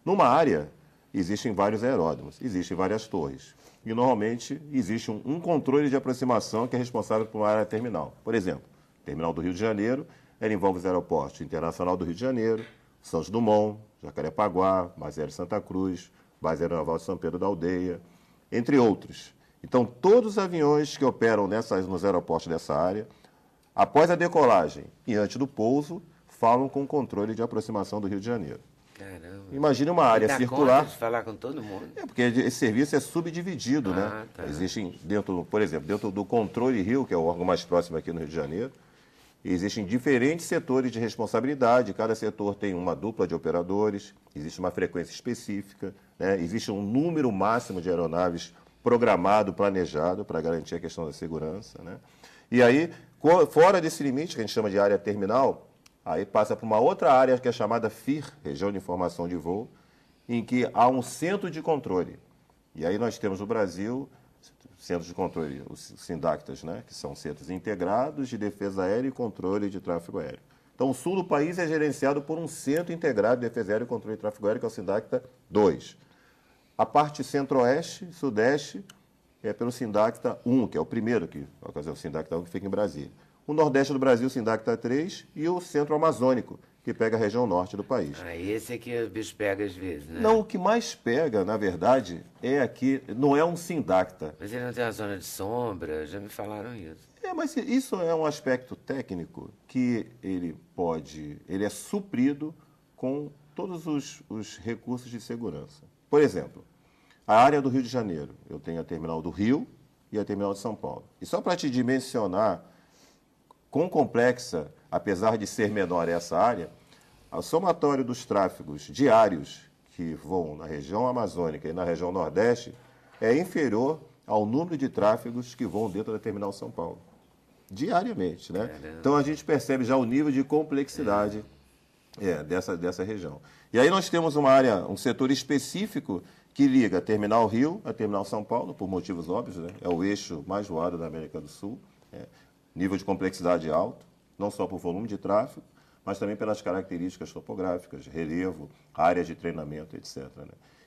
E: Numa área, existem vários aeródromos, existem várias torres. E, normalmente, existe um controle de aproximação que é responsável por uma área terminal. Por exemplo, Terminal do Rio de Janeiro, ela envolve os aeroportos Internacional do Rio de Janeiro, Santos Dumont, Jacarepaguá, Base Aérea Santa Cruz, Base Aeronaval de São Pedro da Aldeia, entre outros. Então, todos os aviões que operam nos aeroportos dessa área, após a decolagem e antes do pouso, falam com o controle de aproximação do Rio de Janeiro.
A: Caramba.
E: Imagine uma área
A: Dá
E: circular.
A: conta de falar com todo mundo.
E: Porque esse serviço é subdividido, né?
A: Tá.
E: Existem, por exemplo, dentro do Controle Rio, que é o órgão mais próximo aqui no Rio de Janeiro, existem diferentes setores de responsabilidade, cada setor tem uma dupla de operadores, existe uma frequência específica, né? Existe um número máximo de aeronaves programado, planejado, para garantir a questão da segurança, né? E aí, fora desse limite, que a gente chama de área terminal, aí passa para uma outra área que é chamada FIR, Região de Informação de Voo, em que há um centro de controle. E aí nós temos no Brasil centros de controle, os SINDACTAs, né, que são centros integrados de defesa aérea e controle de tráfego aéreo. Então, o sul do país é gerenciado por um centro integrado de defesa aérea e controle de tráfego aéreo, que é o SINDACTA 2. A parte centro-oeste e sudeste é pelo SINDACTA 1, que é o primeiro, que é o SINDACTA 1 que fica em Brasília. O nordeste do Brasil, o SINDACTA 3, e o centro amazônico, que pega a região norte do país.
A: Esse é que o bicho pega às vezes, né?
E: Não, o que mais pega, na verdade, é aqui, não é um SINDACTA.
A: Mas ele não tem uma zona de sombra, já me falaram isso.
E: Mas isso é um aspecto técnico que ele é suprido com todos os recursos de segurança. Por exemplo, a área do Rio de Janeiro, eu tenho a terminal do Rio e a terminal de São Paulo. E só para te dimensionar quão complexa, apesar de ser menor essa área, o somatório dos tráfegos diários que voam na região amazônica e na região nordeste é inferior ao número de tráfegos que voam dentro da terminal São Paulo. Diariamente, né? Então a gente percebe já o nível de complexidade dessa região. E aí nós temos um setor específico que liga a terminal Rio a terminal São Paulo, por motivos óbvios, né? É o eixo mais voado da América do Sul. Nível de complexidade alto, não só por volume de tráfego, mas também pelas características topográficas, relevo, áreas de treinamento, etc. Né?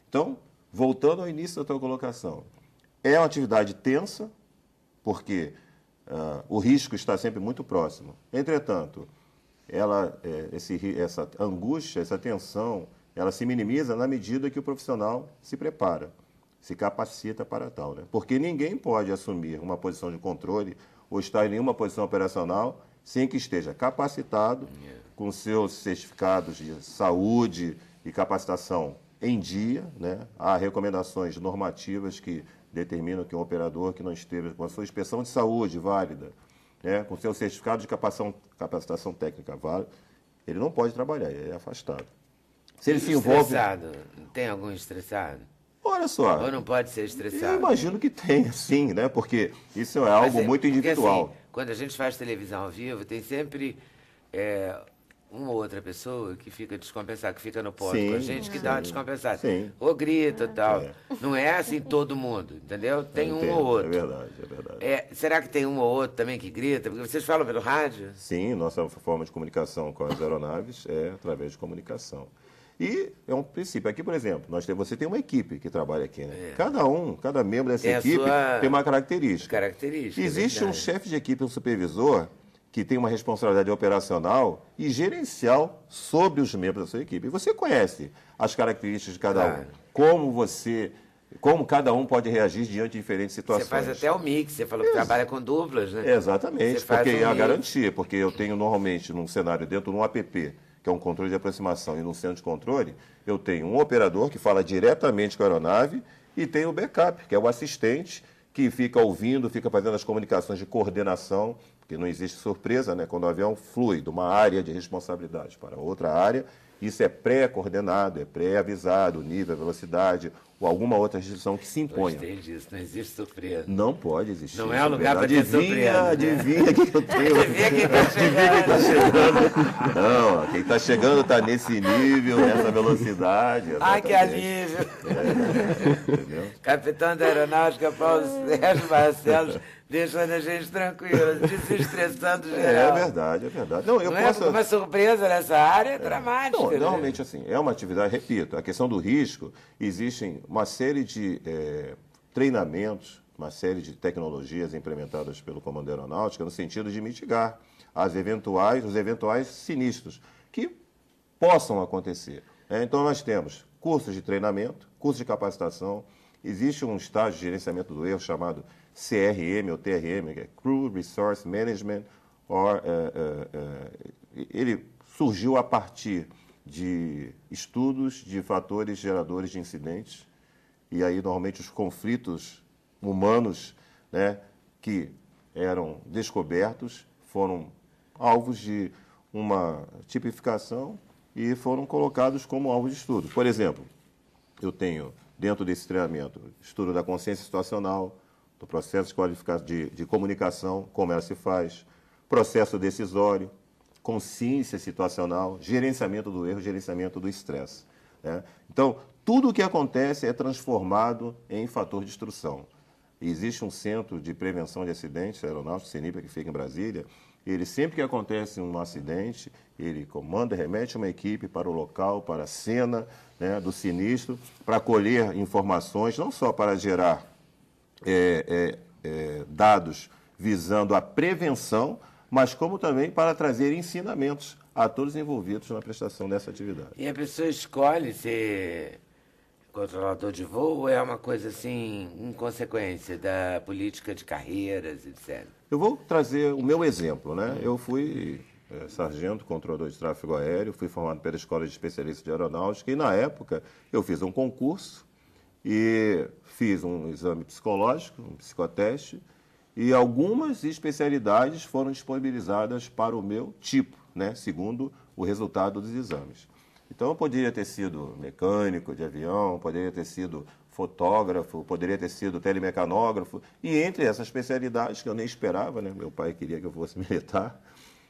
E: Então, voltando ao início da tua colocação, é uma atividade tensa, porque o risco está sempre muito próximo. Entretanto, essa angústia, essa tensão, ela se minimiza na medida que o profissional se prepara, se capacita para tal. Né? Porque ninguém pode assumir uma posição de controle ou estar em nenhuma posição operacional sem que esteja capacitado, com seus certificados de saúde e capacitação em dia, né? Há recomendações normativas que determinam que um operador que não esteja com a sua inspeção de saúde válida, né? Com seu certificado de capacitação técnica válida, ele não pode trabalhar, ele é afastado. Se ele se envolve...
A: Estressado? Tem algum estressado?
E: Olha só.
A: Ou não pode ser estressado?
E: Eu imagino que tem, sim, né? Porque isso é algo muito individual.
A: Porque, assim, quando a gente faz televisão ao vivo, tem sempre uma ou outra pessoa que fica descompensada, que fica no posto com a gente, que dá uma descompensada.
E: Sim.
A: Ou grita e tal. Não é assim todo mundo, entendeu? Tem um ou outro.
E: É verdade.
A: Será que tem um ou outro também que grita? Porque vocês falam pelo rádio?
E: Sim, nossa forma de comunicação com as aeronaves é através de comunicação. E é um princípio. Aqui, por exemplo, você tem uma equipe que trabalha aqui, né? Cada membro dessa equipe tem uma característica. Existe um chefe de equipe, um supervisor, que tem uma responsabilidade operacional e gerencial sobre os membros da sua equipe. E você conhece as características de cada um. Como cada um pode reagir diante de diferentes situações.
A: Você faz até o mix, você falou que trabalha com duplas, né?
E: Exatamente, porque é a garantia, porque eu tenho normalmente num cenário dentro de um APP, que é um controle de aproximação, e num centro de controle, eu tenho um operador que fala diretamente com a aeronave e tem o backup, que é o assistente que fica ouvindo, fica fazendo as comunicações de coordenação, porque não existe surpresa, né? Quando o avião flui de uma área de responsabilidade para outra área, isso é pré-coordenado, é pré-avisado, o nível, a velocidade, ou alguma outra restrição que se imponha.
A: Gostei disso, não existe surpresa.
E: Não pode existir.
A: Não é um lugar para ter surpresa.
E: Adivinha que eu tenho.
A: Adivinha quem está
E: chegando. Não, quem está chegando está nesse nível, nessa velocidade.
A: Ai, que alívio.
E: Entendeu?
A: Capitão da Aeronáutica, Paulo Sérgio Barcelos, deixando a gente tranquila, desestressando geral.
E: É verdade. Não,
A: é uma surpresa nessa área, é dramática.
E: Não,
A: né?
E: normalmente assim, é uma atividade, repito, a questão do risco, existem uma série de treinamentos, uma série de tecnologias implementadas pelo Comando Aeronáutica no sentido de mitigar os eventuais sinistros que possam acontecer. Então nós temos cursos de treinamento, cursos de capacitação, existe um estágio de gerenciamento do erro chamado CRM ou TRM, que é Crew Resource Management, ele surgiu a partir de estudos de fatores geradores de incidentes, e aí normalmente os conflitos humanos, né, que eram descobertos foram alvos de uma tipificação e foram colocados como alvo de estudo. Por exemplo, eu tenho dentro desse treinamento estudo da consciência situacional, do processo de comunicação, como ela se faz, processo decisório, consciência situacional, gerenciamento do erro, gerenciamento do estresse. Né? Então, tudo o que acontece é transformado em fator de instrução. E existe um centro de prevenção de acidentes aeronáuticos, CENIPA, que fica em Brasília. Ele, sempre que acontece um acidente, ele comanda, remete uma equipe para o local, para a cena, né, do sinistro, para colher informações, não só para gerar dados visando a prevenção, mas como também para trazer ensinamentos a todos envolvidos na prestação dessa atividade.
A: E a pessoa escolhe ser controlador de voo ou é uma coisa assim, em consequência da política de carreiras, etc.?
E: Eu vou trazer o meu exemplo, né? Eu fui sargento, controlador de tráfego aéreo, fui formado pela Escola de Especialistas de Aeronáutica e, na época, eu fiz um concurso e fiz um exame psicológico, um psicoteste, e algumas especialidades foram disponibilizadas para o meu tipo, né, segundo o resultado dos exames. Então, eu poderia ter sido mecânico de avião, poderia ter sido fotógrafo, poderia ter sido telemecanógrafo, e entre essas especialidades, que eu nem esperava, né, meu pai queria que eu fosse militar,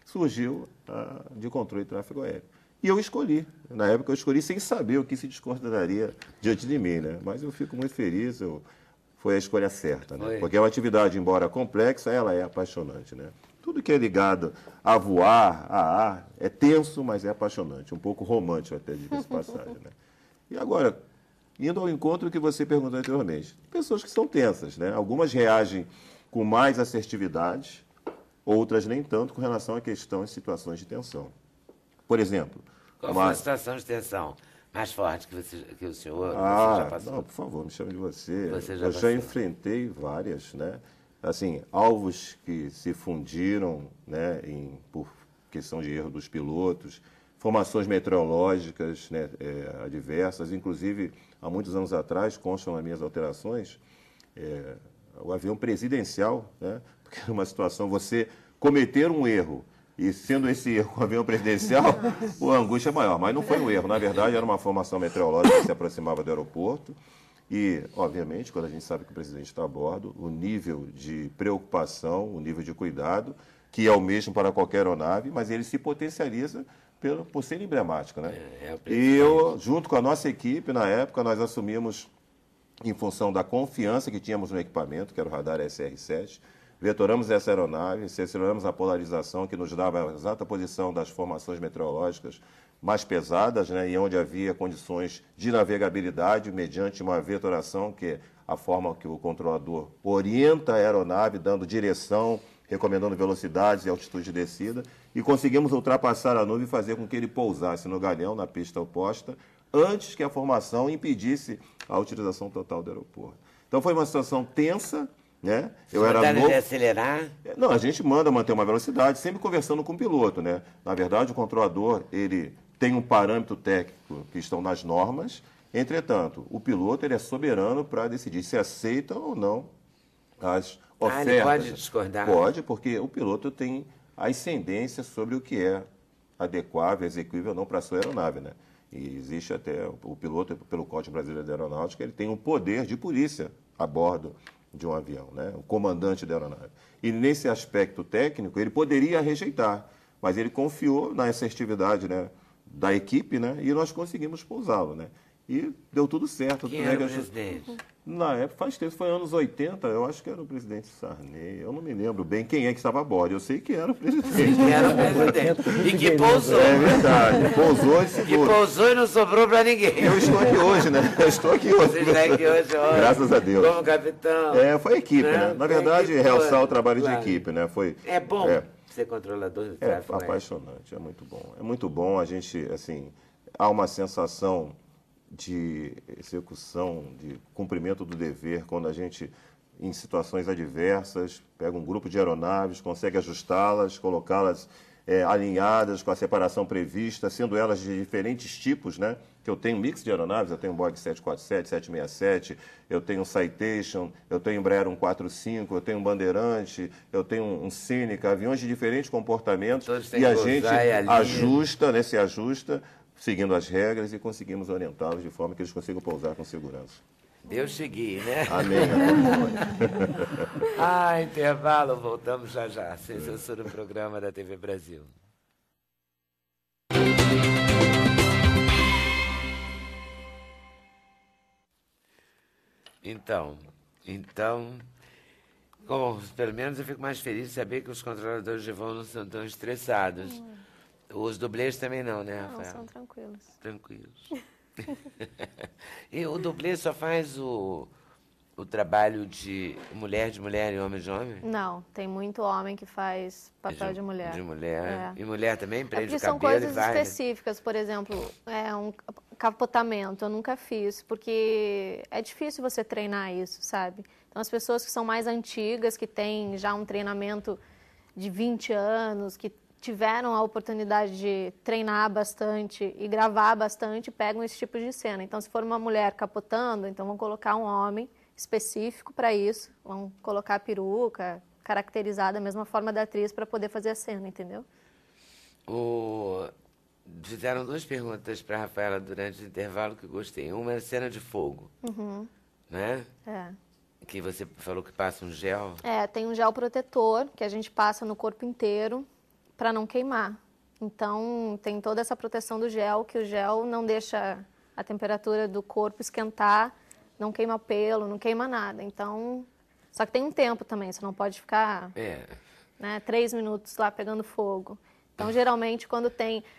E: surgiu a de controle de tráfego aéreo. E eu escolhi. Na época, eu escolhi sem saber o que se desconsideraria diante de mim, né? Mas eu fico muito feliz, foi a escolha certa, né? Porque é uma atividade, embora complexa, ela é apaixonante, né? Tudo que é ligado a voar, a ar, é tenso, mas é apaixonante. Um pouco romântico até, diga-se passagem, né? E agora, indo ao encontro que você perguntou anteriormente, pessoas que são tensas, né? Algumas reagem com mais assertividade, outras nem tanto com relação à questão e situações de tensão. Por exemplo...
A: Qual foi a situação de tensão mais forte que o senhor já passou?
E: Não, por favor, me chame de você.
A: Eu
E: já enfrentei várias, né? Assim, alvos que se fundiram, né, por questão de erro dos pilotos, formações meteorológicas, né, adversas, inclusive, há muitos anos atrás, constam nas minhas alterações, o avião presidencial, né, porque numa situação você cometer um erro, e sendo esse erro com o avião presidencial, a angústia é maior. Mas não foi um erro, na verdade era uma formação meteorológica que se aproximava do aeroporto. E, obviamente, quando a gente sabe que o presidente está a bordo, o nível de preocupação, o nível de cuidado, que é o mesmo para qualquer aeronave, mas ele se potencializa por ser emblemático, né? E eu, junto com a nossa equipe, na época, nós assumimos, em função da confiança que tínhamos no equipamento, que era o radar SR-7, vetoramos essa aeronave, selecionamos a polarização que nos dava a exata posição das formações meteorológicas mais pesadas, né, e onde havia condições de navegabilidade mediante uma vetoração, que é a forma que o controlador orienta a aeronave, dando direção, recomendando velocidades e altitude de descida, e conseguimos ultrapassar a nuvem e fazer com que ele pousasse no Galeão, na pista oposta, antes que a formação impedisse a utilização total do aeroporto. Então foi uma situação tensa, né?
A: Eu era novo. De acelerar?
E: Não, a gente manda manter uma velocidade, sempre conversando com o piloto, né? Na verdade, o controlador, ele tem um parâmetro técnico que estão nas normas. Entretanto, o piloto ele é soberano para decidir se aceita ou não as ofertas.
A: Ele pode discordar?
E: Pode, porque o piloto tem a ascendência sobre o que é adequável, execuível ou não para a sua aeronave, né? E existe até o piloto, pelo Código Brasileiro de Aeronáutica, ele tem um poder de polícia a bordo de um avião, né? O comandante da aeronave. E nesse aspecto técnico, ele poderia rejeitar, mas ele confiou na assertividade, né, da equipe, né? E nós conseguimos pousá-lo, né? E deu tudo certo.
A: Quem era o presidente?
E: Na época, faz tempo, foi anos 80, eu acho que era o presidente Sarney. Eu não me lembro bem quem é que estava a bordo. Eu sei que era o presidente.
A: Que era o presidente. E que pousou.
E: É verdade. Pousou e seguro.
A: Que pousou e não sobrou para ninguém.
E: Eu estou aqui hoje, né? Eu estou aqui hoje.
A: Você está aqui hoje, ó.
E: Graças a Deus.
A: Como capitão.
E: Foi a equipe, né? Na verdade, realçar o trabalho de equipe, né?
A: É bom ser controlador de tráfego.
E: É apaixonante, é muito bom. É muito bom. A gente, assim, há uma sensação de execução, de cumprimento do dever, quando a gente, em situações adversas, pega um grupo de aeronaves, consegue ajustá-las, colocá-las alinhadas com a separação prevista, sendo elas de diferentes tipos, né? Que eu tenho um mix de aeronaves, eu tenho um Boeing 747, 767, eu tenho um Citation, eu tenho um Embraer 145, eu tenho um Bandeirante, eu tenho um Seneca, aviões de diferentes comportamentos, e a gente ajusta, né? Se ajusta, seguindo as regras, e conseguimos orientá-los de forma que eles consigam pousar com segurança.
A: Deus te guie, né?
E: Amém.
A: Intervalo, voltamos já já. Sem censura, o programa da TV Brasil. Então, pelo menos eu fico mais feliz de saber que os controladores de voo não são tão estressados. Os dublês também não, né, Rafael?
F: Não, são tranquilos.
A: Tranquilos. E o dublê só faz o trabalho de mulher e homem de homem?
F: Não, tem muito homem que faz papel de mulher.
A: De mulher. E mulher também prende o cabelo
F: são coisas específicas, por exemplo, um capotamento, eu nunca fiz, porque é difícil você treinar isso, sabe? Então, as pessoas que são mais antigas, que têm já um treinamento de 20 anos, que tiveram a oportunidade de treinar bastante e gravar bastante, pegam esse tipo de cena. Então, se for uma mulher capotando, então vão colocar um homem específico para isso, vão colocar a peruca, caracterizar da mesma forma da atriz para poder fazer a cena, entendeu?
A: Fizeram duas perguntas para a Rafaela durante o intervalo que eu gostei. Uma é cena de fogo, né? Que você falou que passa um gel.
F: Tem um gel protetor que a gente passa no corpo inteiro para não queimar. Então, tem toda essa proteção do gel, que o gel não deixa a temperatura do corpo esquentar, não queima pelo, não queima nada. Então, só que tem um tempo também, você não pode ficar 3 minutos lá pegando fogo. Então, geralmente,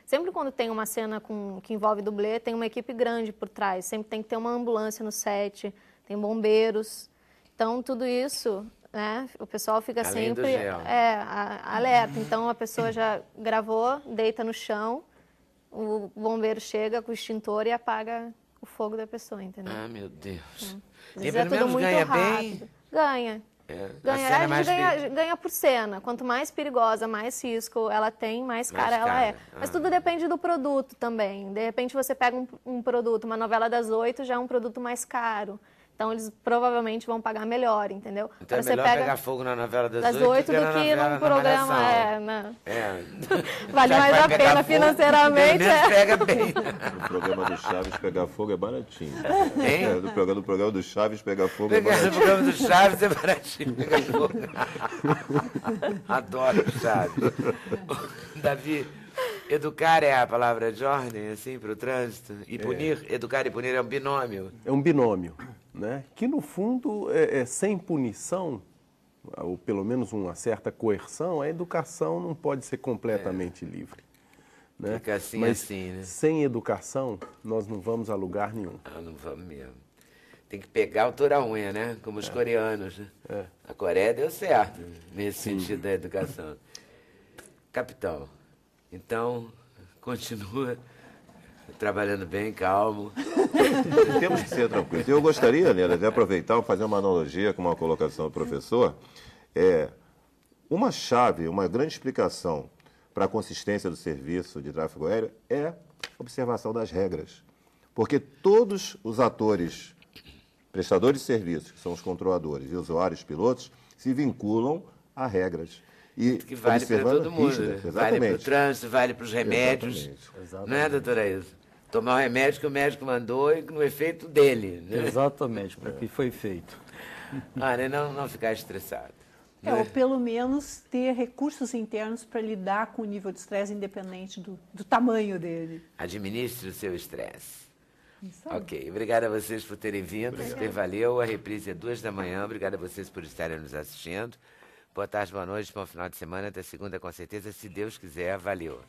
F: sempre quando tem uma cena que envolve dublê, tem uma equipe grande por trás. Sempre tem que ter uma ambulância no set, tem bombeiros. Então, tudo isso, né, o pessoal fica
A: além
F: sempre
A: do gel.
F: Alerta. Então, a pessoa já gravou, deita no chão, o bombeiro chega com o extintor e apaga o fogo da pessoa, entendeu?
A: Meu Deus.
F: E pelo menos ganha bem? Ganha. A gente ganha por cena. Quanto mais perigosa, mais risco ela tem, mais cara ela é. Mas tudo depende do produto também. De repente você pega um produto, uma novela das 8, já é um produto mais caro. Então, eles provavelmente vão pagar melhor, entendeu?
A: Então,
F: agora,
A: é melhor pegar fogo na novela das 8
F: do que num programa. Vale
A: Já
F: mais a pena financeiramente.
A: Pega bem.
E: No programa do Chaves, pegar fogo é baratinho. No programa do Chaves, pegar fogo é
A: No
E: baratinho.
A: programa do Chaves é baratinho, pegar fogo. Adoro o Chaves. Davi, educar é a palavra de ordem, assim, para o trânsito? E punir? Educar e punir é um binômio?
D: É um binômio, né? Que, no fundo, sem punição, ou pelo menos uma certa coerção, a educação não pode ser completamente livre. né?
A: Fica assim,
D: Mas
A: assim, né?
D: sem educação, nós não vamos a lugar nenhum.
A: Ah, não vamos mesmo. Tem que pegar o tora-unha, né? Como os coreanos, né? A Coreia deu certo nesse sentido da educação. Capitão, então, continua trabalhando bem, calmo.
E: Temos que ser tranquilos. Eu gostaria, Nela, de aproveitar e fazer uma analogia com uma colocação do professor. Uma chave, uma grande explicação para a consistência do serviço de tráfego aéreo é a observação das regras. Porque todos os atores, prestadores de serviços, que são os controladores, e usuários, pilotos, se vinculam a regras. E
A: Que vale para todo mundo, né?
E: Exatamente.
A: Vale para o trânsito, vale para os remédios.
E: Exatamente.
A: Não é, doutora Isa? Tomar o remédio que o médico mandou e no efeito dele. Né?
C: Exatamente, para que foi feito.
A: Né? Não ficar estressado.
B: Ou pelo menos ter recursos internos para lidar com o nível de estresse independente do tamanho dele.
A: Administre o seu estresse.
B: Isso aí.
A: Ok, obrigado a vocês por terem vindo, super valeu. A reprise é 2 da manhã, obrigado a vocês por estarem nos assistindo. Boa tarde, boa noite, bom final de semana, até segunda com certeza, se Deus quiser, valeu.